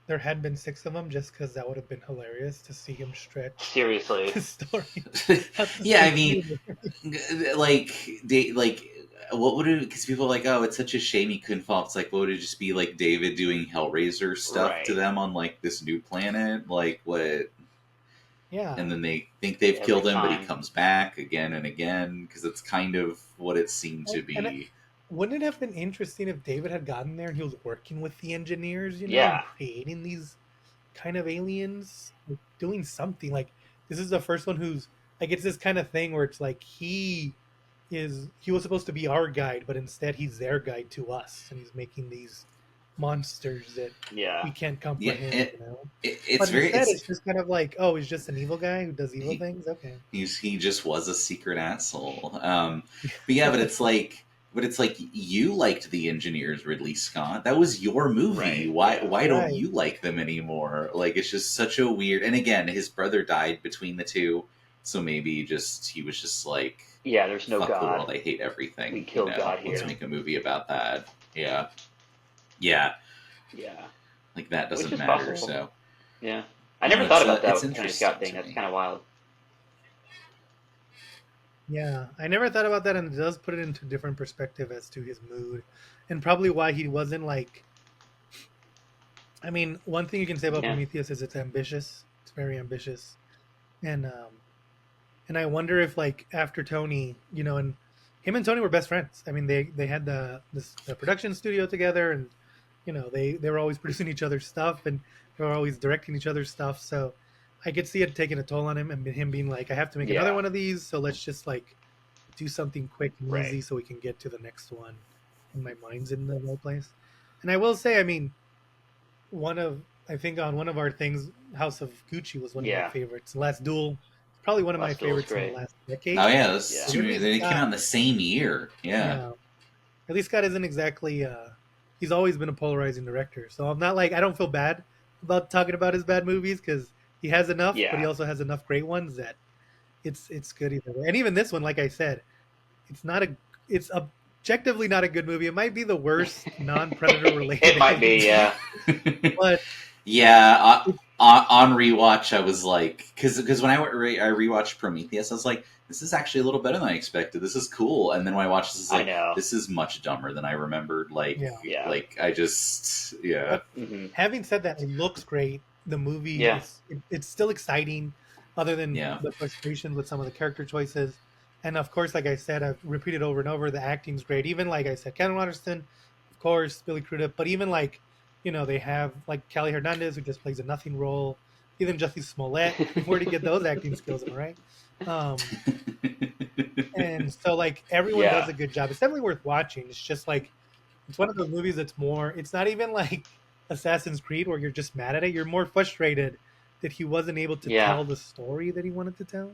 there had been 6 of them, just because that would have been hilarious to see him stretch Seriously. the story out to Yeah, I 6 mean, movies. like what would it? Because people are like, oh, it's such a shame he couldn't fall. It's like, what would it just be like David doing Hellraiser stuff to Right. them on like this new planet? Like what? Yeah, And then they think they've Every killed him, but he time. comes back again and again because it's kind of what it seemed to and be. wouldn't it have been interesting if David had gotten there and he was working with the engineers, and Yeah. creating these kind of aliens, like, doing something like this is the first one who's like it's this kind of thing where it's like he was supposed to be our guide, but instead he's their guide to us, and he's making these monsters that Yeah. we can't Yeah, comprehend. it's But very instead, it's it's just kind of like, oh, he's just an evil guy who does evil he, things. Okay. he just was a secret asshole. But yeah, but it's like you liked the engineers, Ridley Scott. That was your movie. Right, Why yeah. why don't Right. you like them anymore? Like it's just such a weird. And again, his brother died between the two, so maybe just he was just like, Yeah, there's no fuck the God. world, I hate everything. We killed God Let's here. make a movie about that. Yeah, yeah, Yeah. like that Which doesn't is matter. possible. So Yeah. I no, never thought about that it's with the Tony interesting Scott thing. to That's me. kind of wild. Yeah, I never thought about that, and it does put it into different perspective as to his mood, and probably why he wasn't like. I mean, one thing you can say about Yeah. Prometheus is it's ambitious. It's very ambitious, and I wonder if like after Tony, and him and Tony were best friends. I mean, they had the production studio together, and they were always producing each other's stuff, and they were always directing each other's stuff. So I could see it taking a toll on him, and him being like, I have to make another Yeah. one of these, so let's just like do something quick and Right. easy so we can get to the next one. And my mind's in the right place. And I will say, I mean, I think on one of our things, House of Gucci was one of my Yeah. favorites. Last Duel, probably one of my Last Duel's favorites in the great. last decade. Oh yeah, those Yeah. two Ridley movies, they came out Scott, in the same year. Yeah. yeah, Ridley Scott isn't exactly. He's always been a polarizing director, so I'm not like I don't feel bad about talking about his bad movies because he has enough, but he Yeah. also has enough great ones that it's good either way. And even this one, like I said, it's not a it's objectively not a good movie. It might be the worst non-predator related It might alien be, yeah. movie, but Yeah, it's on rewatch, I was like, because when I rewatched Prometheus, I was like, this is actually a little better than I expected. This is cool. And then when I watched this, I like, know. this is much dumber than I remembered. Like, yeah. Yeah. like I just, yeah, But Hmm. having said that, it looks great. The movie Yeah. it's still exciting, other than yeah, the frustrations with some of the character choices. And of course, like I said, I've repeated over and over, the acting's great. Even like I said, Ken Waterston, of course, Billy Crudup, but even like they have like Callie Hernandez who just plays a nothing role. Even Jussie Smollett, where to get those acting skills, am I right? Um, and so like everyone does Yeah. a good job. It's definitely worth watching. It's just like it's one of those movies that's more. It's not even like Assassin's Creed where you're just mad at it. You're more frustrated that he wasn't able to Yeah. tell the story that he wanted to tell.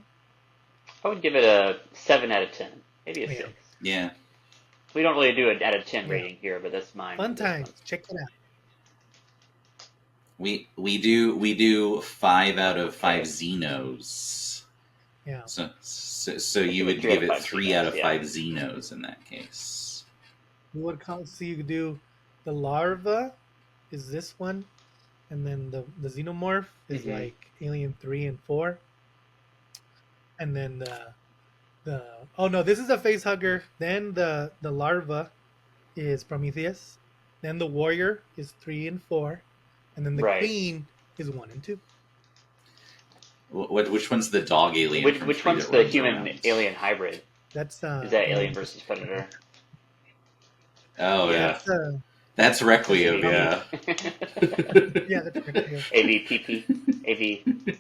I would give it a 7 out of 10. Maybe a Yeah. 6. yeah. We don't really do an out of 10 Yeah. rating here, but that's mine. Fun for this one. times. Check it out. We do 5 out of 5 Okay. Xenos. Yeah. So Let's you give it would 3 out give of it 5 three out Xenos, of yeah. 5 Xenos in that case. You would call so you could do the larva is this one, and then the xenomorph is Mhm. like Alien 3 and 4. And then the oh no, this is a face hugger. Then the larva is Prometheus. Then the warrior is 3 and 4. And then the Right. queen is 1 and 2. Which one's the dog alien? Which from 3 one's that the runs human around? alien hybrid? That's Is that Alien versus Predator? Oh yeah, That's that's Requiem. That's Yeah. yeah, that's correct. Yeah. AVPP. AV.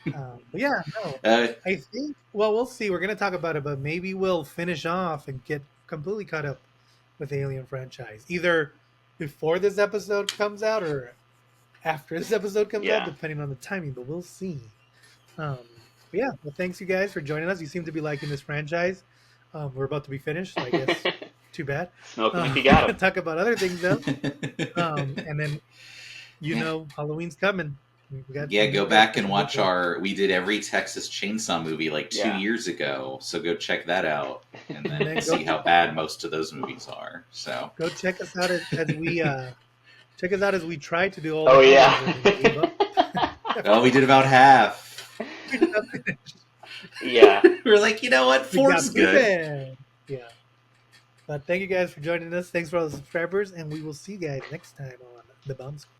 But yeah, no. I think well we'll see. We're gonna talk about it, but maybe we'll finish off and get completely caught up with the Alien franchise. Either before this episode comes out or after this episode comes out, Yeah. depending on the timing, but we'll see. But yeah, well thanks you guys for joining us. You seem to be liking this franchise. We're about to be finished, so I guess too bad. Smoke 'em if you got 'em. Talk about other things though. And then Halloween's coming. We got Yeah, some go movies back to and watch we did every Texas Chainsaw movie like 2 years ago. So go check that out and And then then go see how bad most of those movies are. So, go check us out as we check us out as we try to do all the Oh yeah. holidays and we gave up. oh, we did about half. We did not finish. Yeah. We're like, you know what? We got Four's good. prepared. Yeah. But thank you guys for joining us. Thanks for all the subscribers, and we will see you guys next time on The Bomb Squad.